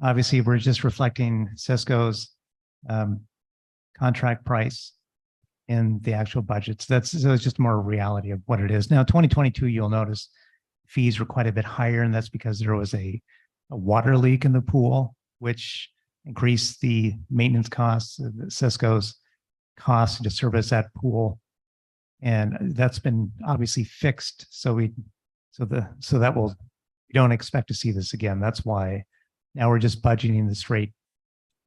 Obviously, we're just reflecting Cisco's contract price in the actual budgets. So it's just more a reality of what it is. Now, 2022, you'll notice fees were quite a bit higher, and that's because there was a water leak in the pool, which increased the maintenance costs of Cisco's costs to service that pool. And that's been obviously fixed. So we don't expect to see this again. That's why now we're just budgeting the straight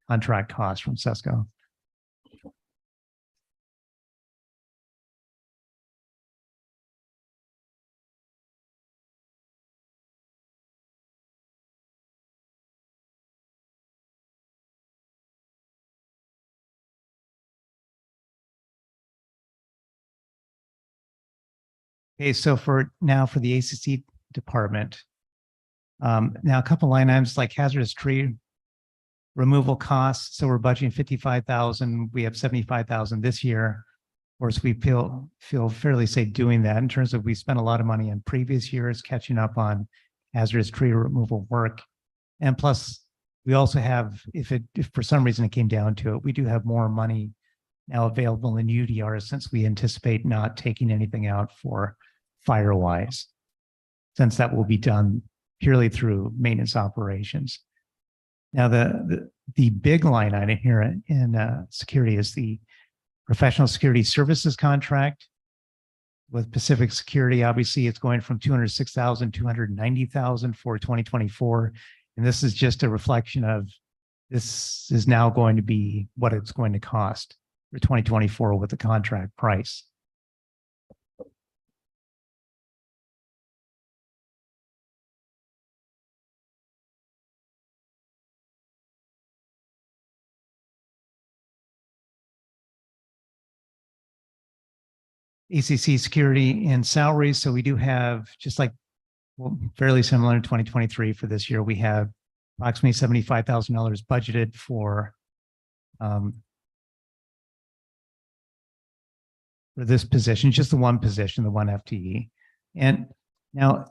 contract cost from Cisco. Okay, so for the ACC department, now a couple line items like hazardous tree removal costs. So we're budgeting 55,000. We have 75,000 this year. Of course, we feel fairly safe doing that in terms of we spent a lot of money in previous years catching up on hazardous tree removal work. And plus, we also have, if for some reason it came down to it, we do have more money now available in UDR since we anticipate not taking anything out for Firewise, since that will be done purely through maintenance operations. Now, the big line item here in security is the professional security services contract with Pacific Security. Obviously, it's going from 206,000 to 290,000 for 2024. And this is just a reflection of this is now going to be what it's going to cost for 2024 with the contract price. ACC security and salaries. So we do have just like fairly similar in 2023 for this year. We have approximately $75,000 budgeted for this position, just the one position, the one FTE. And now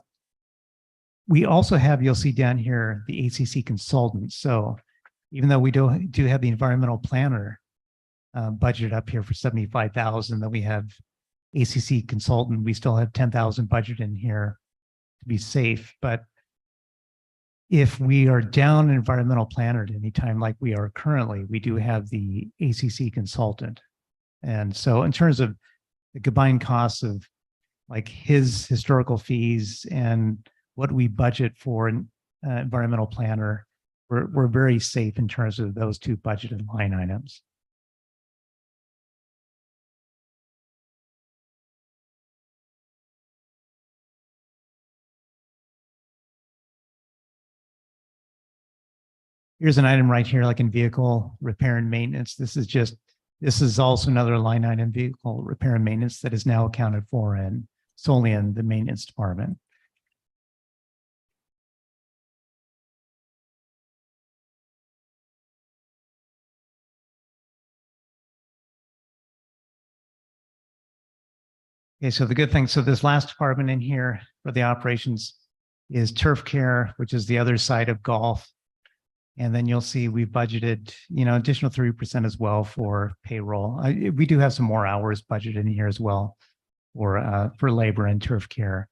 we also have, you'll see down here, the ACC consultant. So even though we do have the environmental planner budgeted up here for 75,000, then we have ACC consultant, we still have 10,000 budget in here to be safe. But if we are down an environmental planner at any time like we are currently, we do have the ACC consultant. And so in terms of the combined costs of like his historical fees and what we budget for an environmental planner, we're very safe in terms of those two budgeted line items. Here's an item right here, like in vehicle repair and maintenance. This is also another line item, vehicle repair and maintenance, that is now accounted for and solely in the maintenance department. Okay, so the good thing, so this last department in here for the operations is turf care, which is the other side of golf. And then you'll see we budgeted, additional 3% as well for payroll. We do have some more hours budgeted in here as well for labor and turf care.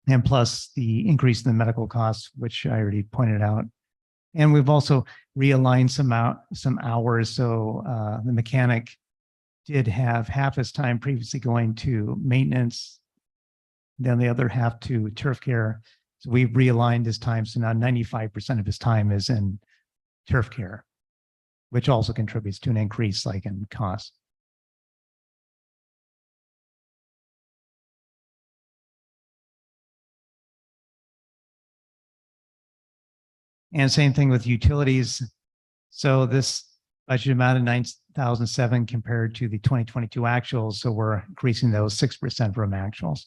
And plus the increase in the medical costs, which I already pointed out. And we've also realigned some hours. So the mechanic did have half his time previously going to maintenance, then the other half to turf care. So we've realigned his time. So now 95% of his time is in turf care, which also contributes to an increase like in cost. And same thing with utilities. So this budget amount of 9,007 compared to the 2022 actuals. So we're increasing those 6% from actuals.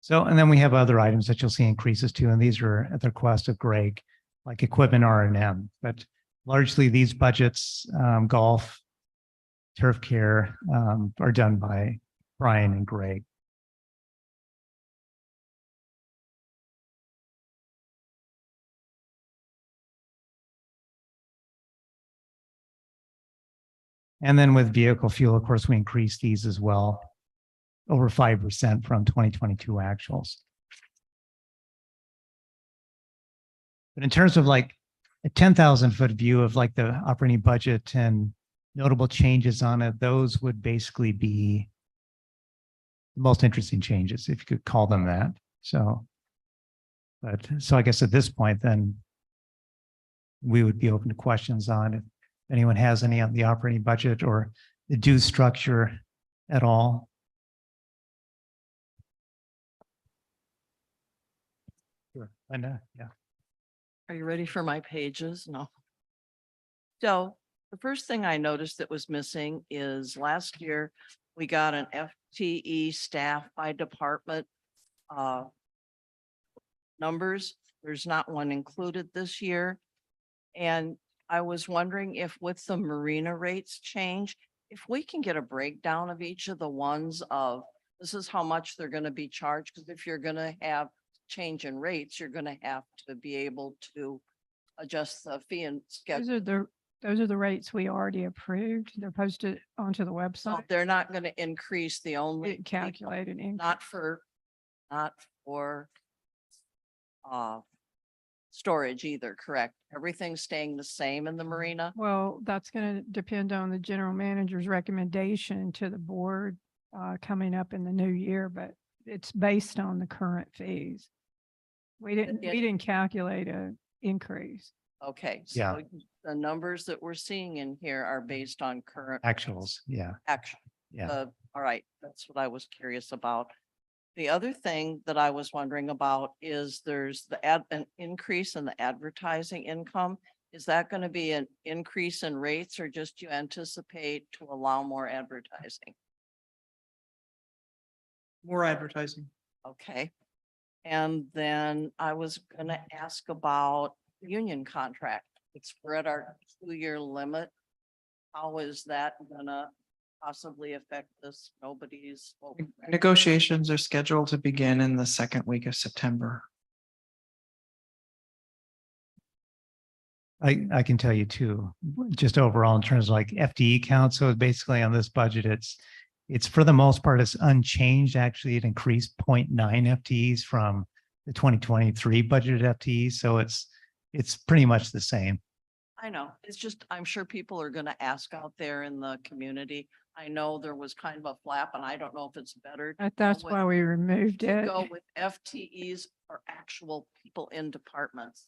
So, and then we have other items that you'll see increases too, and these are at the request of Greg, like equipment R&M, but largely these budgets, golf, turf care, are done by Brian and Greg. And then with vehicle fuel, of course, we increased these as well, over 5% from 2022 actuals. But in terms of like a 10,000-foot view of like the operating budget and notable changes on it, those would basically be the most interesting changes, if you could call them that. So I guess at this point, then we would be open to questions on if anyone has any on the operating budget or the due structure at all. Sure, Linda, yeah. Are you ready for my pages? No. So the first thing I noticed that was missing is last year we got an FTE staff by department numbers. There's not one included this year. And I was wondering if with the marina rates change, if we can get a breakdown of each of the ones of this is how much they're going to be charged. Because if you're going to have change in rates, you're going to have to be able to adjust the fee and schedule. Those are the rates we already approved. They're posted onto the So website. they're not going to increase the only. It calculated in. Not for storage either, correct? Everything's staying the same in the marina? Well, that's going to depend on the general manager's recommendation to the board coming up in the new year, but it's based on the current fees. We didn't calculate an increase. Okay. Yeah. So the numbers that we're seeing in here are based on current. Actuals, yeah, Action. yeah. All right, that's what I was curious about. The other thing that I was wondering about is there's an increase in the advertising income. Is that going to be an increase in rates or just you anticipate to allow more advertising? More advertising. Okay. And then I was gonna ask about the union contract. We're at our 2-year limit. How is that gonna possibly affect this? Nobody's. Negotiations are scheduled to begin in the second week of September. I can tell you too, just overall in terms of like FTE count. So basically on this budget, it's for the most part, it's unchanged. Actually, it increased 0.9 FTEs from the 2023 budgeted FTEs. So it's pretty much the same. I know, it's just, I'm sure people are gonna ask out there in the community. I know there was kind of a flap and I don't know if it's better. to That's go with- why we removed to it. go with FTEs or actual people in departments.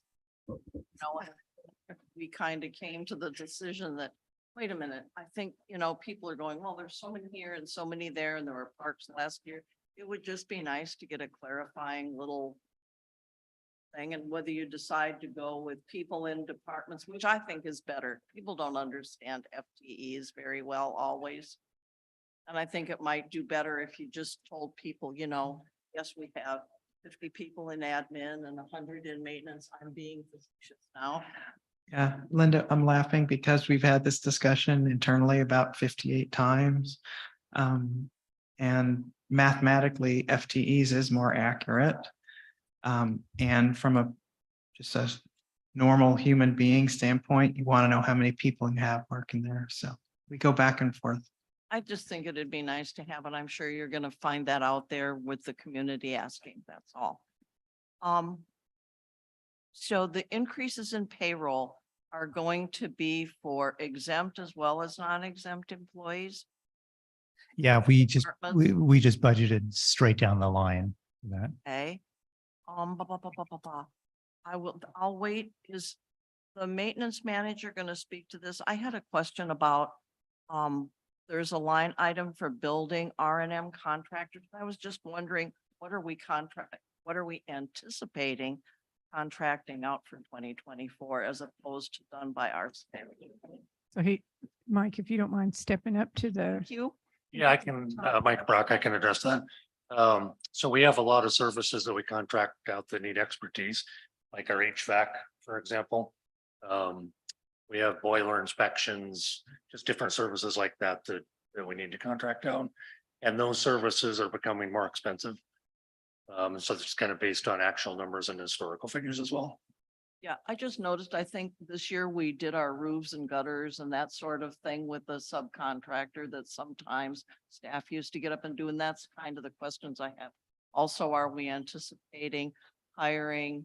You know, we kind of came to the decision that, wait a minute, I think, people are going, well, there's so many here and so many there, and there were parks last year. It would just be nice to get a clarifying little thing, and whether you decide to go with people in departments, which I think is better. People don't understand FTEs very well always. And I think it might do better if you just told people, yes, we have 50 people in admin and 100 in maintenance. I'm being facetious now. Yeah, Linda, I'm laughing because we've had this discussion internally about 58 times. And mathematically, FTEs is more accurate. And from just a normal human being standpoint, you want to know how many people you have working there. So we go back and forth. I just think it'd be nice to have it. I'm sure you're gonna find that out there with the community asking, that's all. So the increases in payroll are going to be for exempt as well as non-exempt employees? Yeah, Departments? we just budgeted straight down the line for that. Okay. Ba, ba, ba, ba, ba, ba. I'll wait. Is the maintenance manager gonna speak to this? I had a question about, there's a line item for building R&M contractors. I was just wondering, what are we anticipating contracting out for 2024 as opposed to done by our staff? So Mike, if you don't mind stepping up to the, Thank you. Yeah, I can, Mike Brock, I can address that. So we have a lot of services that we contract out that need expertise, like our HVAC, for example. We have boiler inspections, just different services like that that we need to contract out. And those services are becoming more expensive. So it's kind of based on actual numbers and historical figures as well. Yeah, I just noticed, I think this year we did our roofs and gutters and that sort of thing with the subcontractor that sometimes staff used to get up and do, and that's kind of the questions I have. Also, are we anticipating hiring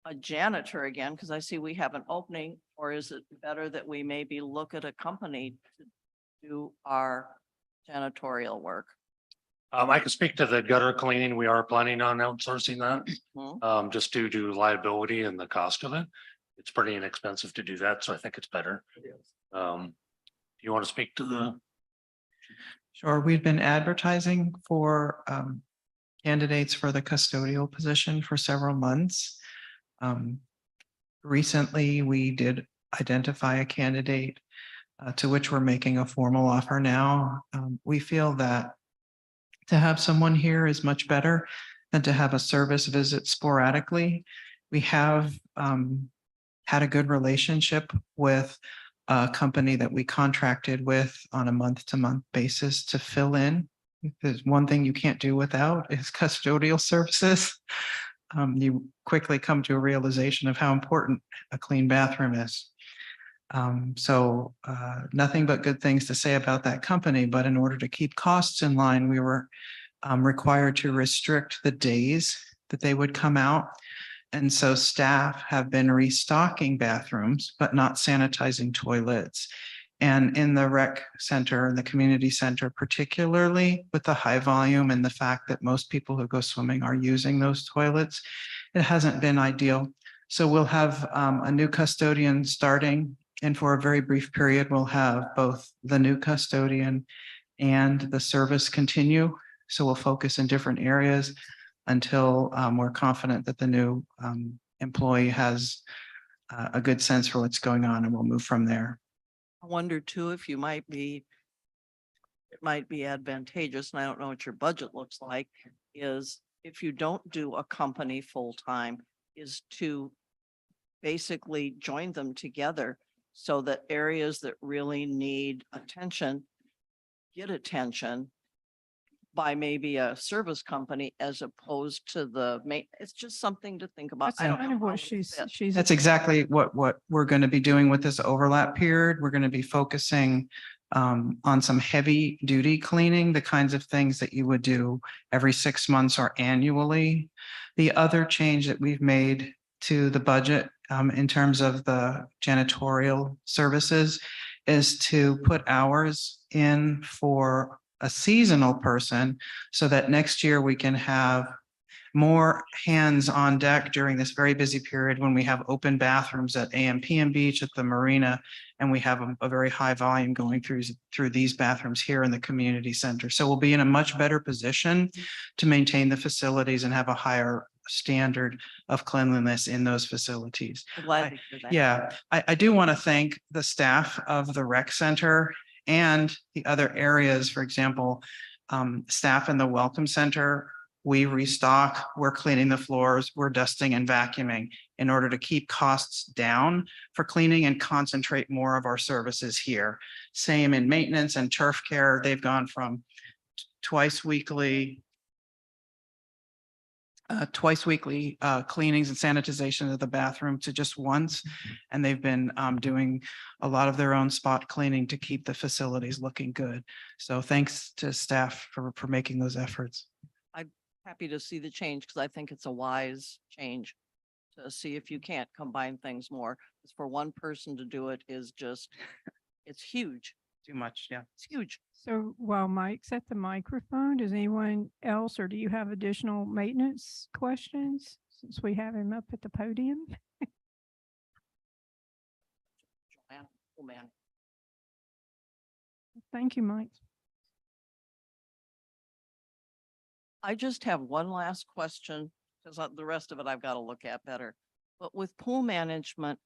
a janitor again? Because I see we have an opening, or is it better that we maybe look at a company to do our janitorial work? I can speak to the gutter cleaning. We are planning on outsourcing that, Hmm? just due to liability and the cost of it. It's pretty inexpensive to do that, so I think it's better. Do you want to speak to the? Sure, we've been advertising for candidates for the custodial position for several months. Recently, we did identify a candidate to which we're making a formal offer now. We feel that to have someone here is much better than to have a service visit sporadically. We have had a good relationship with a company that we contracted with on a month-to-month basis to fill in. There's one thing you can't do without is custodial services. You quickly come to a realization of how important a clean bathroom is. So nothing but good things to say about that company, but in order to keep costs in line, we were required to restrict the days that they would come out. And so staff have been restocking bathrooms, but not sanitizing toilets. And in the rec center and the community center, particularly with the high volume and the fact that most people who go swimming are using those toilets, it hasn't been ideal. So we'll have a new custodian starting, and for a very brief period, we'll have both the new custodian and the service continue. So we'll focus in different areas until we're confident that the new employee has a good sense for what's going on, and we'll move from there. I wonder too, if it might be advantageous, and I don't know what your budget looks like, is if you don't do a company full-time, is to basically join them together so that areas that really need attention get attention by maybe a service company as opposed to it's just something to think about. that's I don't kind know of how what it fits. she's. That's exactly what we're going to be doing with this overlap period. We're going to be focusing on some heavy duty cleaning, the kinds of things that you would do every 6 months or annually. The other change that we've made to the budget in terms of the janitorial services is to put hours in for a seasonal person so that next year we can have more hands on deck during this very busy period when we have open bathrooms at AM/PM Beach, at the marina, and we have a very high volume going through these bathrooms here in the community center. So we'll be in a much better position to maintain the facilities and have a higher standard of cleanliness in those facilities. I'm glad to hear that. Yeah, I do want to thank the staff of the rec center and the other areas, for example, staff in the welcome center we restock, we're cleaning the floors, we're dusting and vacuuming in order to keep costs down for cleaning and concentrate more of our services here. Same in maintenance and turf care. They've gone from twice weekly cleanings and sanitization of the bathroom to just once. And they've been doing a lot of their own spot cleaning to keep the facilities looking good. So thanks to staff for making those efforts. Happy to see the change because I think it's a wise change to see if you can't combine things more. 'Cause for one person to do it is just, it's huge. Too much, yeah. It's huge. So while Mike's at the microphone, does anyone else, or do you have additional maintenance questions since we have him up at the podium? Man, oh man. Thank you, Mike. I just have one last question because the rest of it I've got to look at better. But with pool management,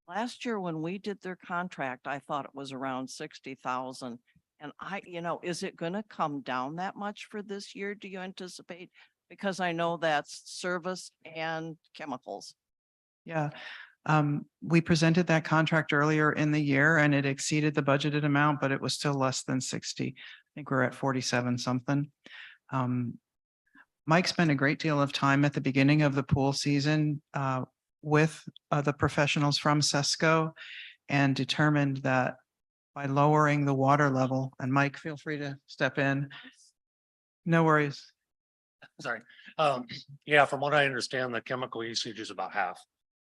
last year when we did their contract, I thought it was around 60,000. And is it going to come down that much for this year? Do you anticipate? Because I know that's service and chemicals. Yeah. We presented that contract earlier in the year and it exceeded the budgeted amount, but it was still less than 60. I think we're at 47 something. Mike spent a great deal of time at the beginning of the pool season with the professionals from SESCO and determined that by lowering the water level, and Mike, feel free to step in. No worries. Sorry. Yeah, from what I understand, the chemical usage is about half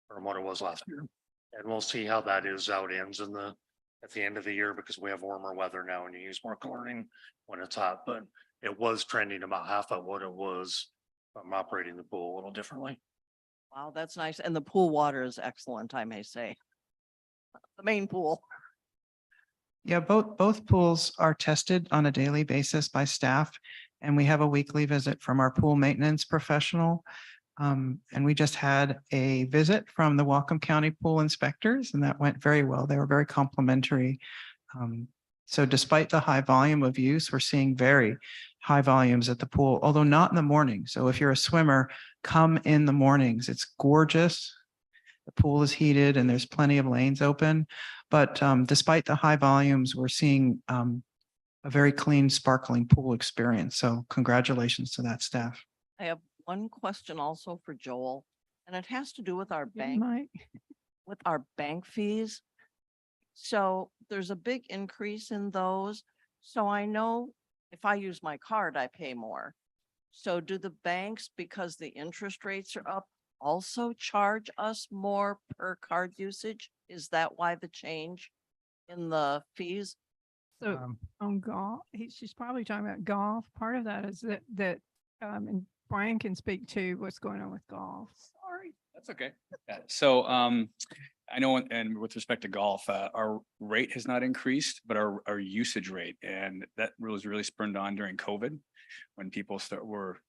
from what it was last year. And we'll see how that is at the end of the year, because we have warmer weather now and you use more chlorine when it's hot, but it was trending about half of what it was from operating the pool a little differently. Wow, that's nice. And the pool water is excellent, I may say. The main pool. Yeah, both pools are tested on a daily basis by staff, and we have a weekly visit from our pool maintenance professional. And we just had a visit from the Whatcom County pool inspectors, and that went very well. They were very complimentary. So despite the high volume of use, we're seeing very high volumes at the pool, although not in the morning. So if you're a swimmer, come in the mornings. It's gorgeous. The pool is heated and there's plenty of lanes open. But despite the high volumes, we're seeing a very clean, sparkling pool experience. So congratulations to that staff. I have one question also for Joel, and it has to do with our Yeah, bank, Mike. with our bank fees. So there's a big increase in those. So I know if I use my card, I pay more. So do the banks, because the interest rates are up, also charge us more per card usage? Is that why the change in the fees? So on golf, she's probably talking about golf. Part of that is and Brian can speak to what's going on with golf. Sorry. That's okay. Yeah, so I know, and with respect to golf, our rate has not increased, but our usage rate, and that was really spurred on during COVID when people were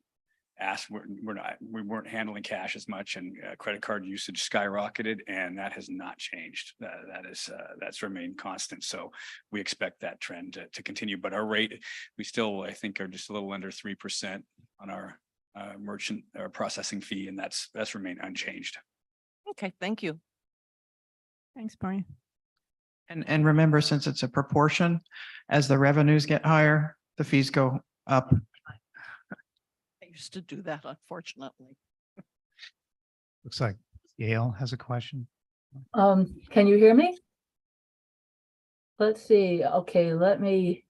asked, we weren't handling cash as much, and credit card usage skyrocketed, and that has not changed. That's remained constant. So we expect that trend to continue, but our rate, we still, I think, are just a little under 3% on our merchant or processing fee, and that's remained unchanged. Okay, thank you. Thanks, Brian. And remember, since it's a proportion, as the revenues get higher, the fees go up. I used to do that, unfortunately. Looks like Gail has a question. Can you hear me? Let's see. Okay, let me.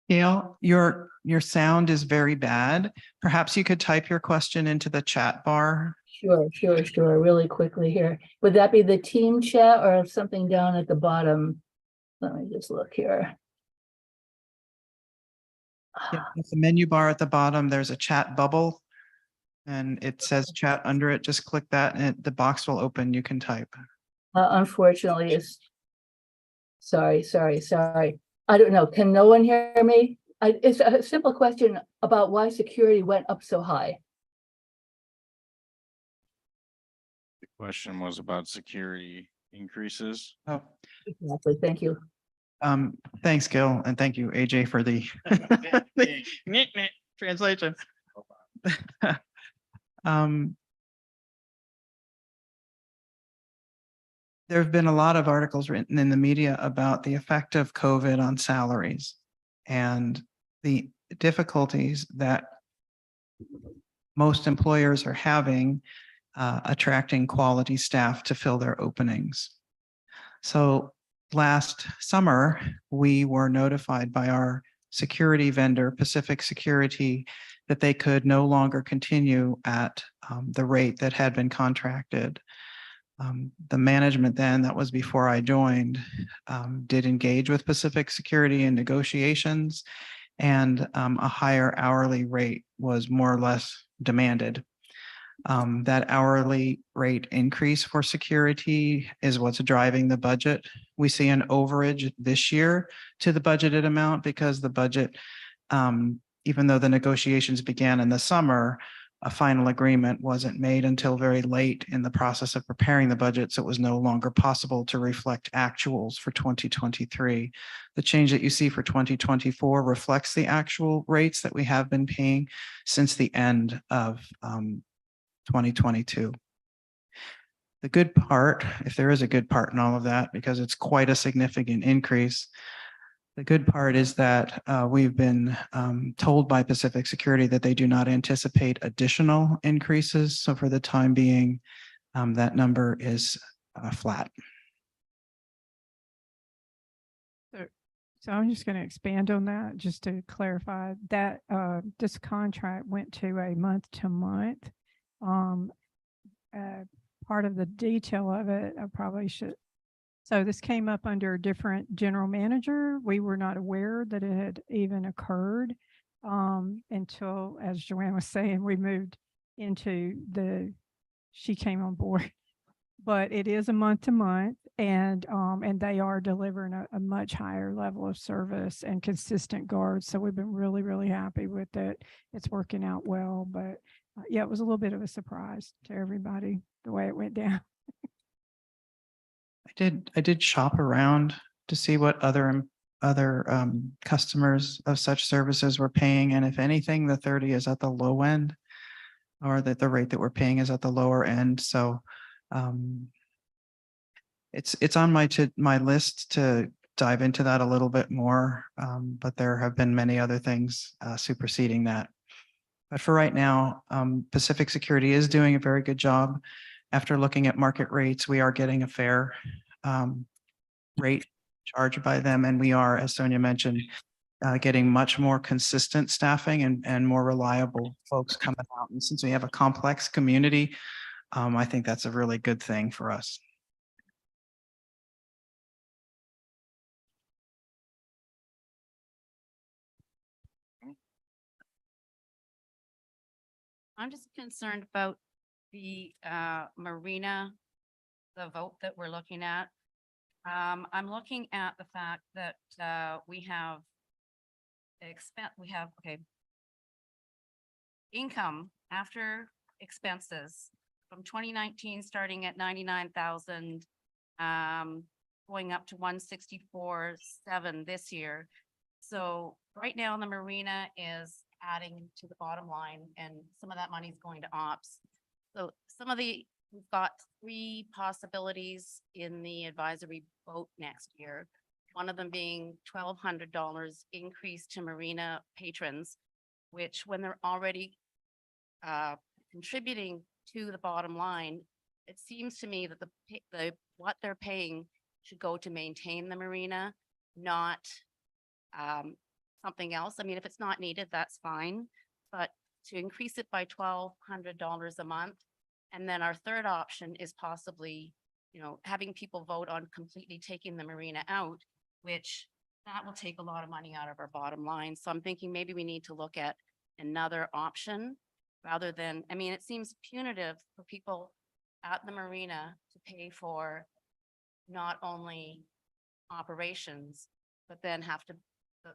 Gail, your sound is very bad. Perhaps you could type your question into the chat bar. Sure. Really quickly here. Would that be the team chat or something down at the bottom? Let me just look here. Yeah, it's the menu bar at the bottom. There's a chat bubble and it says chat under it. Just click that and the box will open. You can type. Unfortunately, it's sorry. I don't know. Can no one hear me? It's a simple question about why security went up so high. The question was about security increases. Oh, Exactly. Thank you. Thanks, Gil, and thank you, AJ, for the translation. Um, there have been a lot of articles written in the media about the effect of COVID on salaries and the difficulties that most employers are having attracting quality staff to fill their openings. So last summer, we were notified by our security vendor, Pacific Security, that they could no longer continue at the rate that had been contracted. The management then, that was before I joined, did engage with Pacific Security in negotiations, and a higher hourly rate was more or less demanded. That hourly rate increase for security is what's driving the budget. We see an overage this year to the budgeted amount because the budget, even though the negotiations began in the summer, a final agreement wasn't made until very late in the process of preparing the budget, so it was no longer possible to reflect actuals for 2023. The change that you see for 2024 reflects the actual rates that we have been paying since the end of 2022. The good part, if there is a good part in all of that, because it's quite a significant increase, the good part is that we've been told by Pacific Security that they do not anticipate additional increases. So for the time being, that number is flat. So I'm just going to expand on that just to clarify that this contract went to a month to month. Part of the detail of it, I probably should. So this came up under a different general manager. We were not aware that it had even occurred until, as Joanne was saying, we moved into she came on board. But it is a month to month, and they are delivering a much higher level of service and consistent guards. So we've been really, really happy with it. It's working out well, but yeah, it was a little bit of a surprise to everybody the way it went down. I did shop around to see what other customers of such services were paying, and if anything, the 30 is at the low end, or that the rate that we're paying is at the lower end. So it's on my list to dive into that a little bit more, but there have been many other things superseding that. But for right now, Pacific Security is doing a very good job. After looking at market rates, we are getting a fair rate charged by them, and we are, as Sonia mentioned, getting much more consistent staffing and more reliable folks coming out. And since we have a complex community, I think that's a really good thing for us. I'm just concerned about the marina, the vote that we're looking at. I'm looking at the fact that we have income after expenses from 2019 starting at 99,000, going up to 164,700 this year. So right now the marina is adding to the bottom line, and some of that money is going to ops. So we've got 3 possibilities in the advisory vote next year. One of them being $1,200 increase to marina patrons, which when they're already contributing to the bottom line, it seems to me that what they're paying should go to maintain the marina, not something else. I mean, if it's not needed, that's fine, but to increase it by $1,200 a month. And then our third option is possibly, having people vote on completely taking the marina out, which that will take a lot of money out of our bottom line. So I'm thinking maybe we need to look at another option rather than, I mean, it seems punitive for people at the marina to pay for not only operations, but then have to,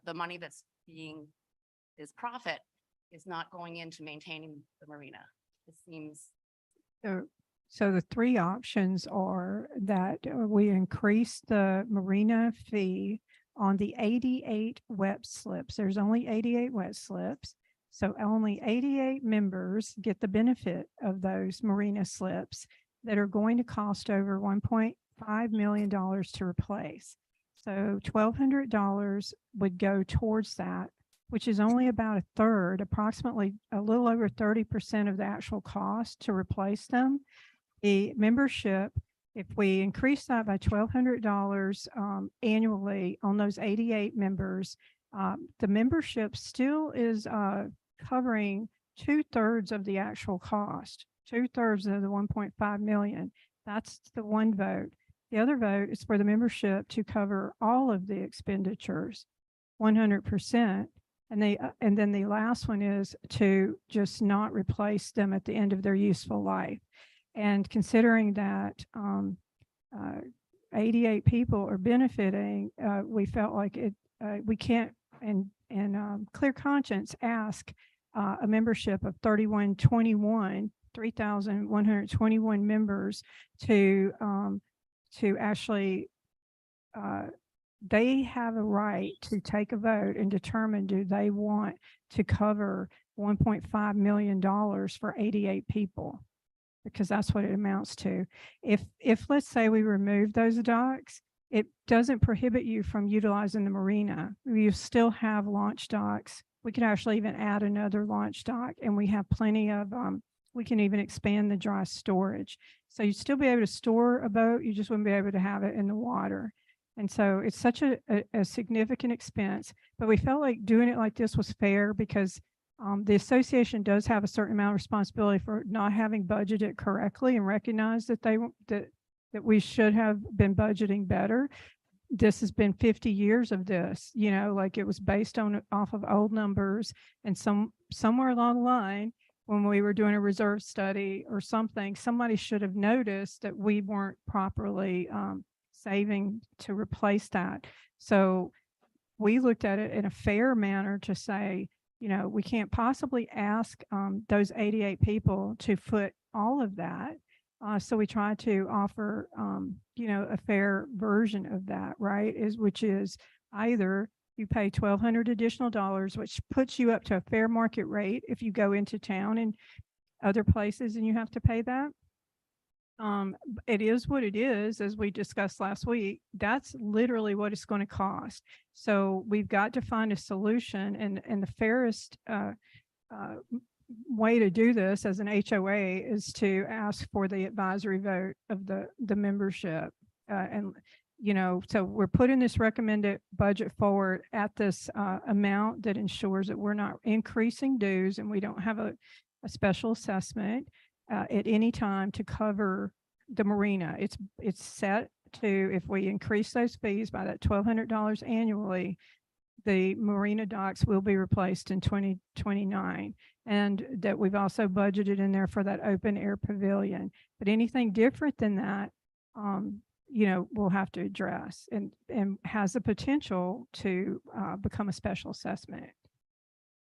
the money that's is profit is not going into maintaining the marina. It seems. So the 3 options are that we increase the marina fee on the 88 wet slips. There's only 88 wet slips. So only 88 members get the benefit of those marina slips that are going to cost over $1.5 million to replace. So $1,200 would go towards that, which is only about a third, approximately a little over 30% of the actual cost to replace them. The membership, if we increase that by $1,200 annually on those 88 members, the membership still is covering 2/3 of the actual cost, 2/3 of the 1.5 million. That's the one vote. The other vote is for the membership to cover all of the expenditures, 100%. And then the last one is to just not replace them at the end of their useful life. And considering that 88 people are benefiting, we felt like we can't, in clear conscience, ask a membership of 3,121 members to actually, they have a right to take a vote and determine, do they want to cover $1.5 million for 88 people? Because that's what it amounts to. If let's say we remove those docks, it doesn't prohibit you from utilizing the marina. You still have launch docks. We could actually even add another launch dock, and we have plenty of, we can even expand the dry storage. So you'd still be able to store a boat, you just wouldn't be able to have it in the water. And so it's such a significant expense, but we felt like doing it like this was fair because the association does have a certain amount of responsibility for not having budgeted correctly and recognize that that we should have been budgeting better. This has been 50 years of this, you know, like it was based off of old numbers, and somewhere along the line, when we were doing a reserve study or something, somebody should have noticed that we weren't properly saving to replace that. So we looked at it in a fair manner to say, you know, we can't possibly ask those 88 people to foot all of that. So we try to offer, you know, a fair version of that, right? Which is either you pay $1,200 additional dollars, which puts you up to a fair market rate if you go into town and other places and you have to pay that. It is what it is, as we discussed last week. That's literally what it's going to cost. So we've got to find a solution, and the fairest way to do this as an HOA is to ask for the advisory vote of the membership. And, you know, so we're putting this recommended budget forward at this amount that ensures that we're not increasing dues and we don't have a special assessment at any time to cover the marina. It's set to, if we increase those fees by that $1,200 annually, the marina docks will be replaced in 2029, and that we've also budgeted in there for that open air pavilion. But anything different than that, you know, we'll have to address and has the potential to become a special assessment.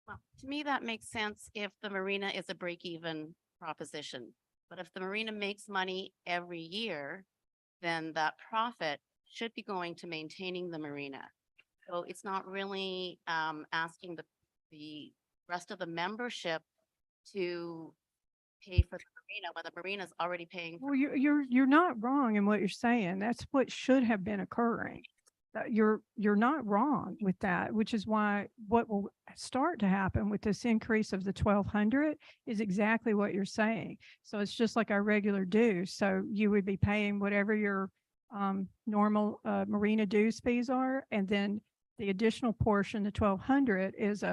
Well, to me, that makes sense if the marina is a break-even proposition. But if the marina makes money every year, then that profit should be going to maintaining the marina. So it's not really asking the rest of the membership to pay for the marina when the marina is already paying. Well, you're not wrong in what you're saying. That's what should have been occurring. You're not wrong with that, which is why what will start to happen with this increase of the 1,200 is exactly what you're saying. So it's just like our regular dues. So you would be paying whatever your normal marina dues fees are, and then the additional portion, the 1,200, is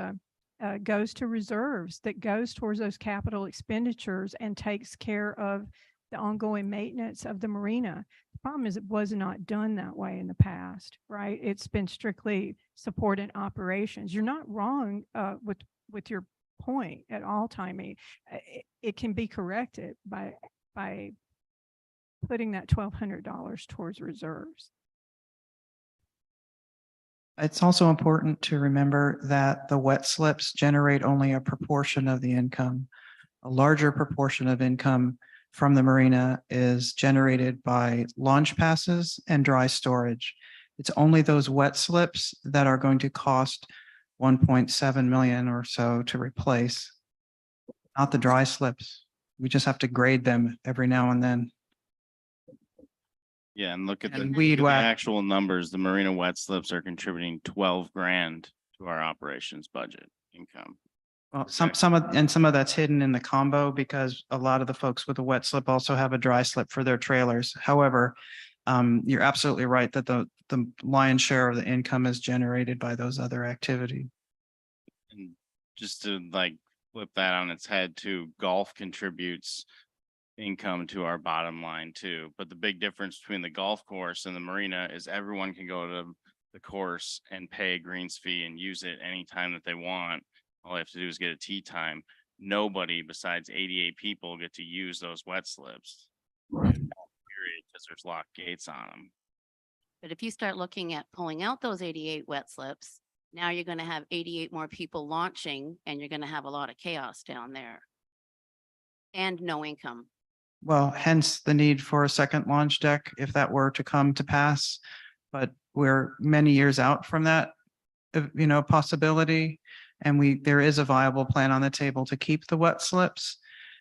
goes to reserves that goes towards those capital expenditures and takes care of the ongoing maintenance of the marina. The problem is it was not done that way in the past, right? It's been strictly support and operations. You're not wrong with your point at all, Timmy. It can be corrected by putting that $1,200 towards reserves. It's also important to remember that the wet slips generate only a proportion of the income. A larger proportion of income from the marina is generated by launch passes and dry storage. It's only those wet slips that are going to cost 1.7 million or so to replace, not the dry slips. We just have to grade them every now and then. Yeah, and look at And the weed look at the whack. actual numbers. The marina wet slips are contributing 12 grand to our operations budget income. Well, some of that's hidden in the combo because a lot of the folks with a wet slip also have a dry slip for their trailers. However, you're absolutely right that the lion's share of the income is generated by those other activities. And just to like flip that on its head too, golf contributes income to our bottom line too. But the big difference between the golf course and the marina is everyone can go to the course and pay a greens fee and use it anytime that they want. All they have to do is get a tee time. Nobody besides 88 people get to use those wet slips. Period, because there's locked gates on them. But if you start looking at pulling out those 88 wet slips, now you're going to have 88 more people launching and you're going to have a lot of chaos down there. And no income. Well, hence the need for a second launch deck if that were to come to pass. But we're many years out from that, possibility. And there is a viable plan on the table to keep the wet slips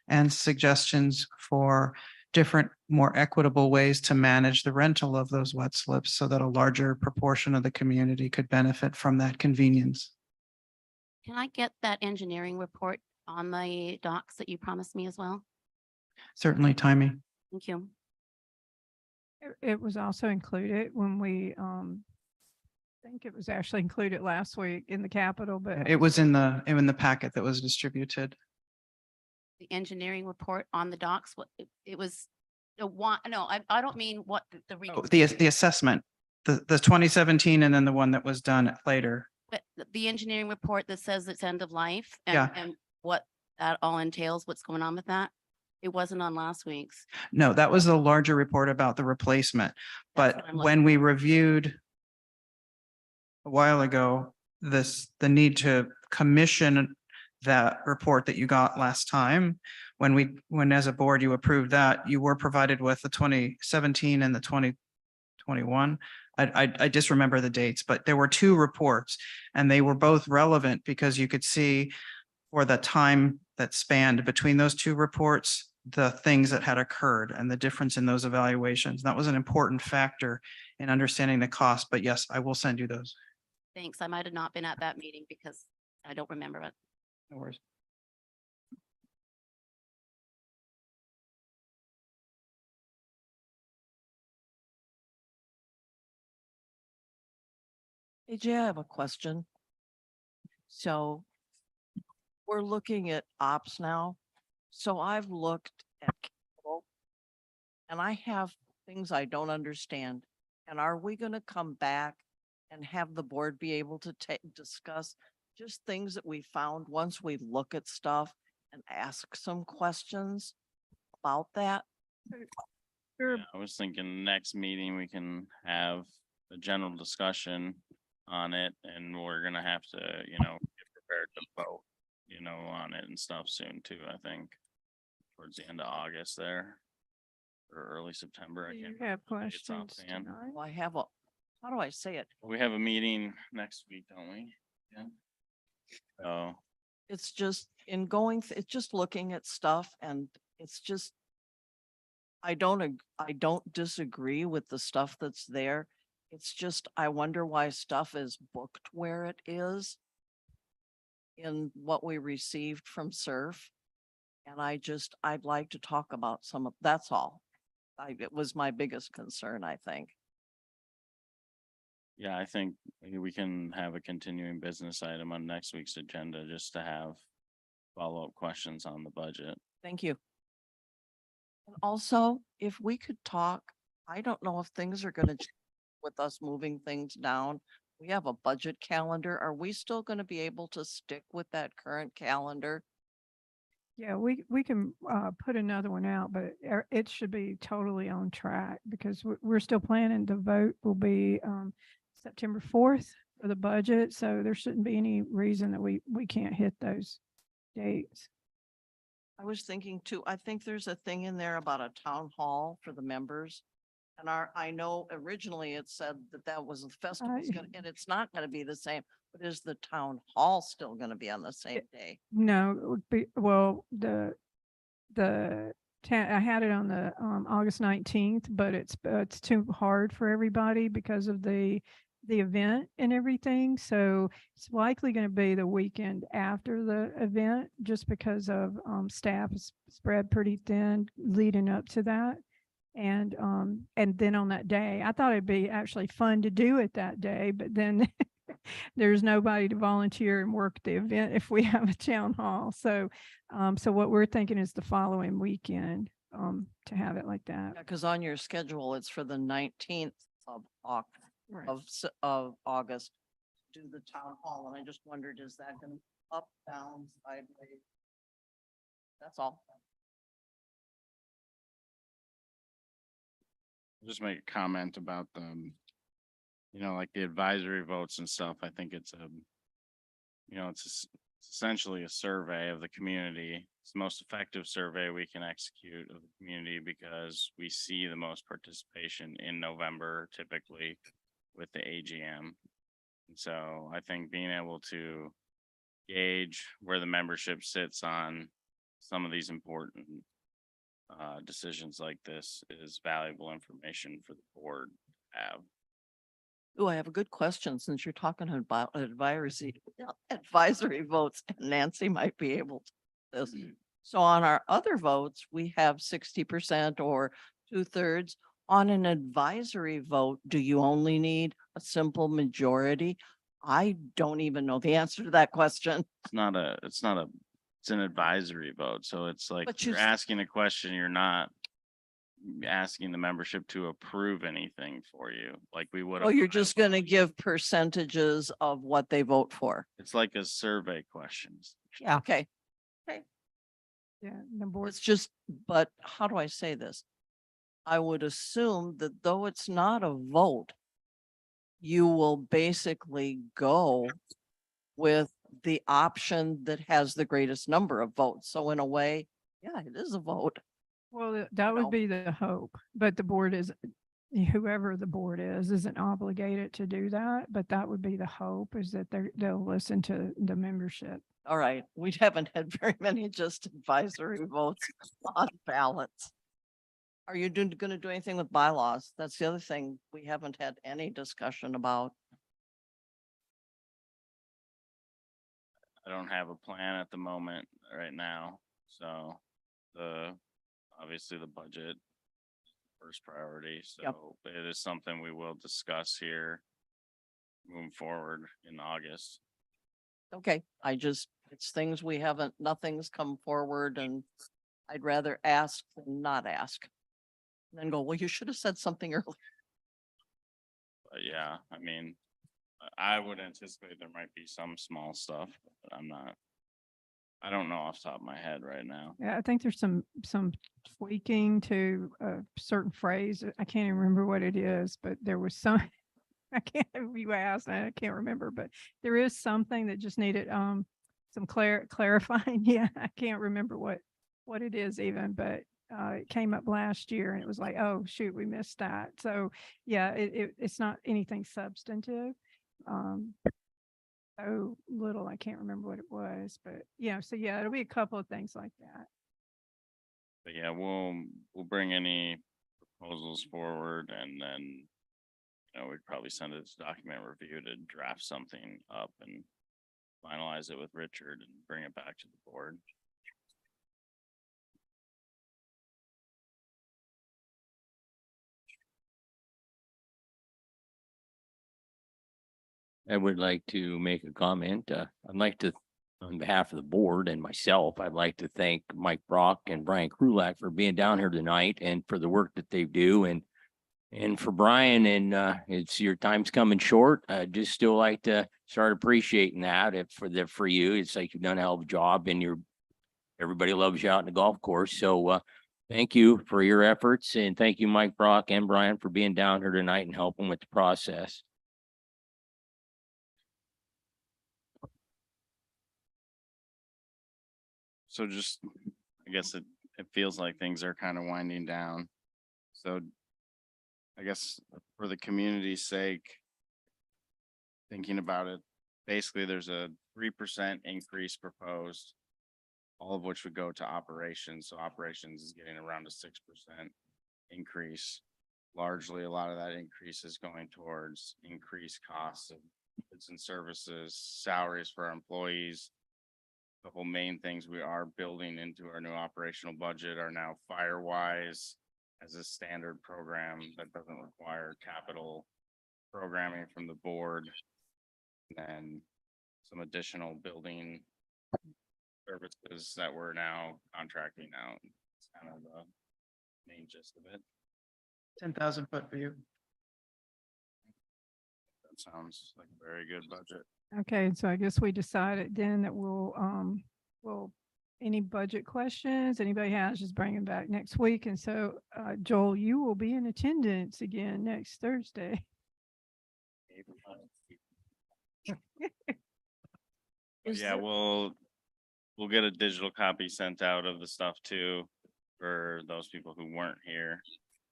and suggestions for different, more equitable ways to manage the rental of those wet slips so that a larger proportion of the community could benefit from that convenience. Can I get that engineering report on the docs that you promised me as well? Certainly, Timey. Thank you. It was also included when we, I think it was actually included last week in the Capitol, but It was in the packet that was distributed. The engineering report on the docs, what it was, the one, no, I don't mean what the. Oh, the assessment, the 2017 and then the one that was done later. But the engineering report that says it's end of life Yeah. and what that all entails, what's going on with that? It wasn't on last week's. No, that was the larger report about the replacement. That's But what I'm when we reviewed a while ago, the need to commission that report that you got last time, when as a board you approved that, you were provided with the 2017 and the 2021. I just remember the dates, but there were two reports and they were both relevant because you could see for the time that spanned between those two reports, the things that had occurred and the difference in those evaluations. That was an important factor in understanding the cost, but yes, I will send you those. Thanks. I might have not been at that meeting because I don't remember it. No worries. AJ, I have a question. So we're looking at ops now. So I've looked at capital and I have things I don't understand. And are we going to come back and have the board be able to discuss just things that we found once we look at stuff and ask some questions about that? Sure. Yeah, I was thinking next meeting, we can have a general discussion on it and we're gonna have to, get prepared to vote, on it and stuff soon too, I think. Towards the end of August there. Or early September. I do you can't have remember the dates questions offhand. tonight? Well, I have how do I say it? We have a meeting next week, don't we? Yeah. Oh, It's just it's just looking at stuff and it's just. I don't disagree with the stuff that's there. It's just, I wonder why stuff is booked where it is. In what we received from SURF. And I'd like to talk about that's all. It was my biggest concern, I think. yeah, I think we can have a continuing business item on next week's agenda just to have follow-up questions on the budget. Thank you. And also, if we could talk, I don't know if things are gonna change with us moving things down. We have a budget calendar. Are we still gonna be able to stick with that current calendar? Yeah, we can put another one out, but it should be totally on track because we're still planning to vote will be September 4th for the budget. So there shouldn't be any reason that we can't hit those dates. I was thinking too, I think there's a thing in there about a town hall for the members. And I know originally it said that that was the festival's gonna, and it's not gonna be the same, but is the town hall still gonna be on the same day? No, it would be, well, I had it on the August 19th, but it's too hard for everybody because of the event and everything. So it's likely going to be the weekend after the event, just because of staff is spread pretty thin leading up to that. And then on that day, I thought it'd be actually fun to do it that day, but then there's nobody to volunteer and work the event if we have a town hall. So, so what we're thinking is the following weekend, to have it like that. Yeah, cause on your schedule, it's for the 19th of Right. of August, do the town hall, and I just wondered, is that gonna up, down, sideways? That's all. Just make a comment about the, like the advisory votes and stuff. I think it's it's essentially a survey of the community. It's the most effective survey we can execute of the community because we see the most participation in November typically with the AGM. And so I think being able to gauge where the membership sits on some of these important decisions like this is valuable information for the board to have. Oh, I have a good question since you're talking about advisory votes, and Nancy might be able to. This. So on our other votes, we have 60% or 2/3. On an advisory vote, do you only need a simple majority? I don't even know the answer to that question. It's an advisory vote. So it's like But you're you asking a question, you're not asking the membership to approve anything for you, like we would. Oh, you're just gonna give percentages of what they vote for. It's like a survey questions. Yeah. Okay. Yeah, the board. It's just, but how do I say this? I would assume that though it's not a vote, you will basically go with the option that has the greatest number of votes. So in a way, yeah, it is a vote. Well, that know. would be the hope, but the board is, whoever the board is, isn't obligated to do that, but that would be the hope, is that they'll listen to the membership. All right, we haven't had very many just advisory votes on ballots. Are you gonna do anything with bylaws? That's the other thing we haven't had any discussion about. I don't have a plan at the moment right now, so obviously the budget first priority, so it is something we will discuss here moving forward in August. Okay, it's things we haven't, nothing's come forward, and I'd rather ask than not ask. And then go, well, you should have said something earlier. But yeah, I mean, I would anticipate there might be some small stuff, but I don't know off the top of my head right now. Yeah, I think there's some tweaking to a certain phrase. I can't even remember what it is, but there was some, I can't, you asked, I can't remember, but there is something that just needed some clarifying. Yeah, I can't remember what it is even, but it came up last year and it was like, oh, shoot, we missed that. So yeah, it's not anything substantive. So little, I can't remember what it was, but yeah, so yeah, it'll be a couple of things like that. But yeah, we'll bring any proposals forward and then, we'd probably send it to document review to draft something up and finalize it with Richard and bring it back to the board. I would like to make a comment. I'd like to, on behalf of the board and myself, I'd like to thank Mike Brock and Brian Krulak for being down here tonight and for the work that they do. And for Brian, and it's your time's coming short. I just still like to start appreciating that for you. It's like you've done a hell of a job and everybody loves you out in the golf course. So thank you for your efforts, and thank you, Mike Brock and Brian, for being down here tonight and helping with the process. So just, I guess it feels like things are kind of winding down. So I guess for the community's sake, thinking about it, basically there's a 3% increase proposed, all of which would go to operations. So operations is getting around a 6% increase. Largely, a lot of that increase is going towards increased costs of goods and services, salaries for our employees. Couple main things we are building into our new operational budget are now Firewise as a standard program that doesn't require capital programming from the board. And some additional building services that we're now contracting out. It's kind of the main gist of it. 10,000 foot view. That sounds like a very good budget. Okay, so I guess we decided then that any budget questions anybody has, just bring them back next week. And so, Joel, you will be in attendance again next Thursday. Is Yeah, there- we'll get a digital copy sent out of the stuff too, for those people who weren't here.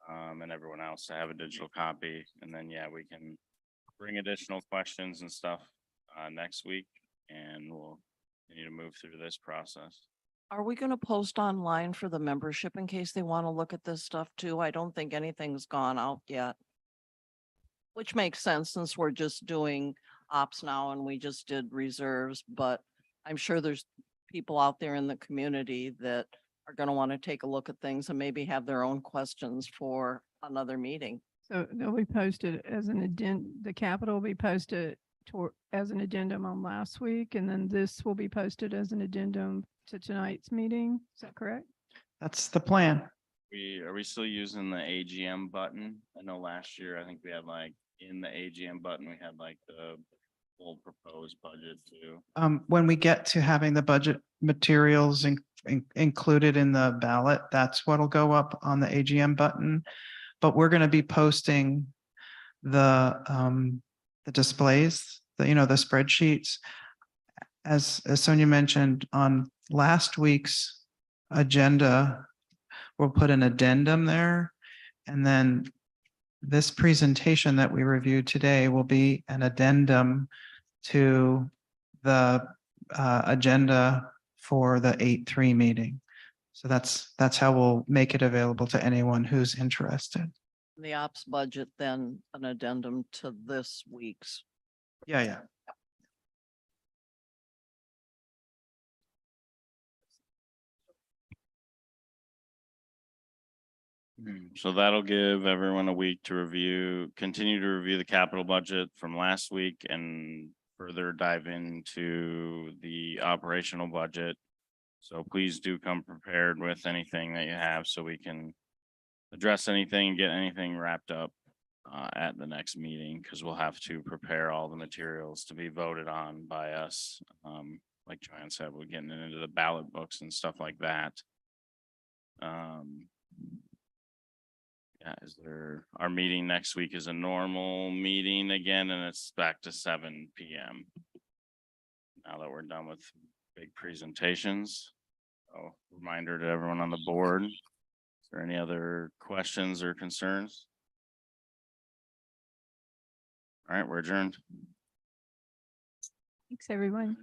And everyone else to have a digital copy. And then, yeah, we can bring additional questions and stuff next week, and we'll continue to move through this process. Are we gonna post online for the membership in case they want to look at this stuff too? I don't think anything's gone out yet. Which makes sense since we're just doing ops now and we just did reserves, but I'm sure there's people out there in the community that are gonna want to take a look at things and maybe have their own questions for another meeting. So they'll be posted as an the capital will be posted as an addendum on last week, and then this will be posted as an addendum to tonight's meeting. Is that correct? That's the plan. Are we still using the AGM button? I know last year, I think we had like in the AGM button, we had like the full proposed budget too. When we get to having the budget materials included in the ballot, that's what'll go up on the AGM button. But we're going to be posting the displays, the spreadsheets. As Sonia mentioned on last week's agenda, we'll put an addendum there. And then this presentation that we reviewed today will be an addendum to the agenda for the 8-3 meeting. So that's how we'll make it available to anyone who's interested. The ops budget, then an addendum to this week's. Yeah. So that'll give everyone a week to continue to review the capital budget from last week and further dive into the operational budget. So please do come prepared with anything that you have so we can address anything and get anything wrapped up at the next meeting, because we'll have to prepare all the materials to be voted on by us. Like Joanne said, we're getting into the ballot books and stuff like that. Yeah, our meeting next week is a normal meeting again, and it's back to 7 PM. Now that we're done with big presentations. So reminder to everyone on the board. Is there any other questions or concerns? All right, we're adjourned. Thanks, everyone.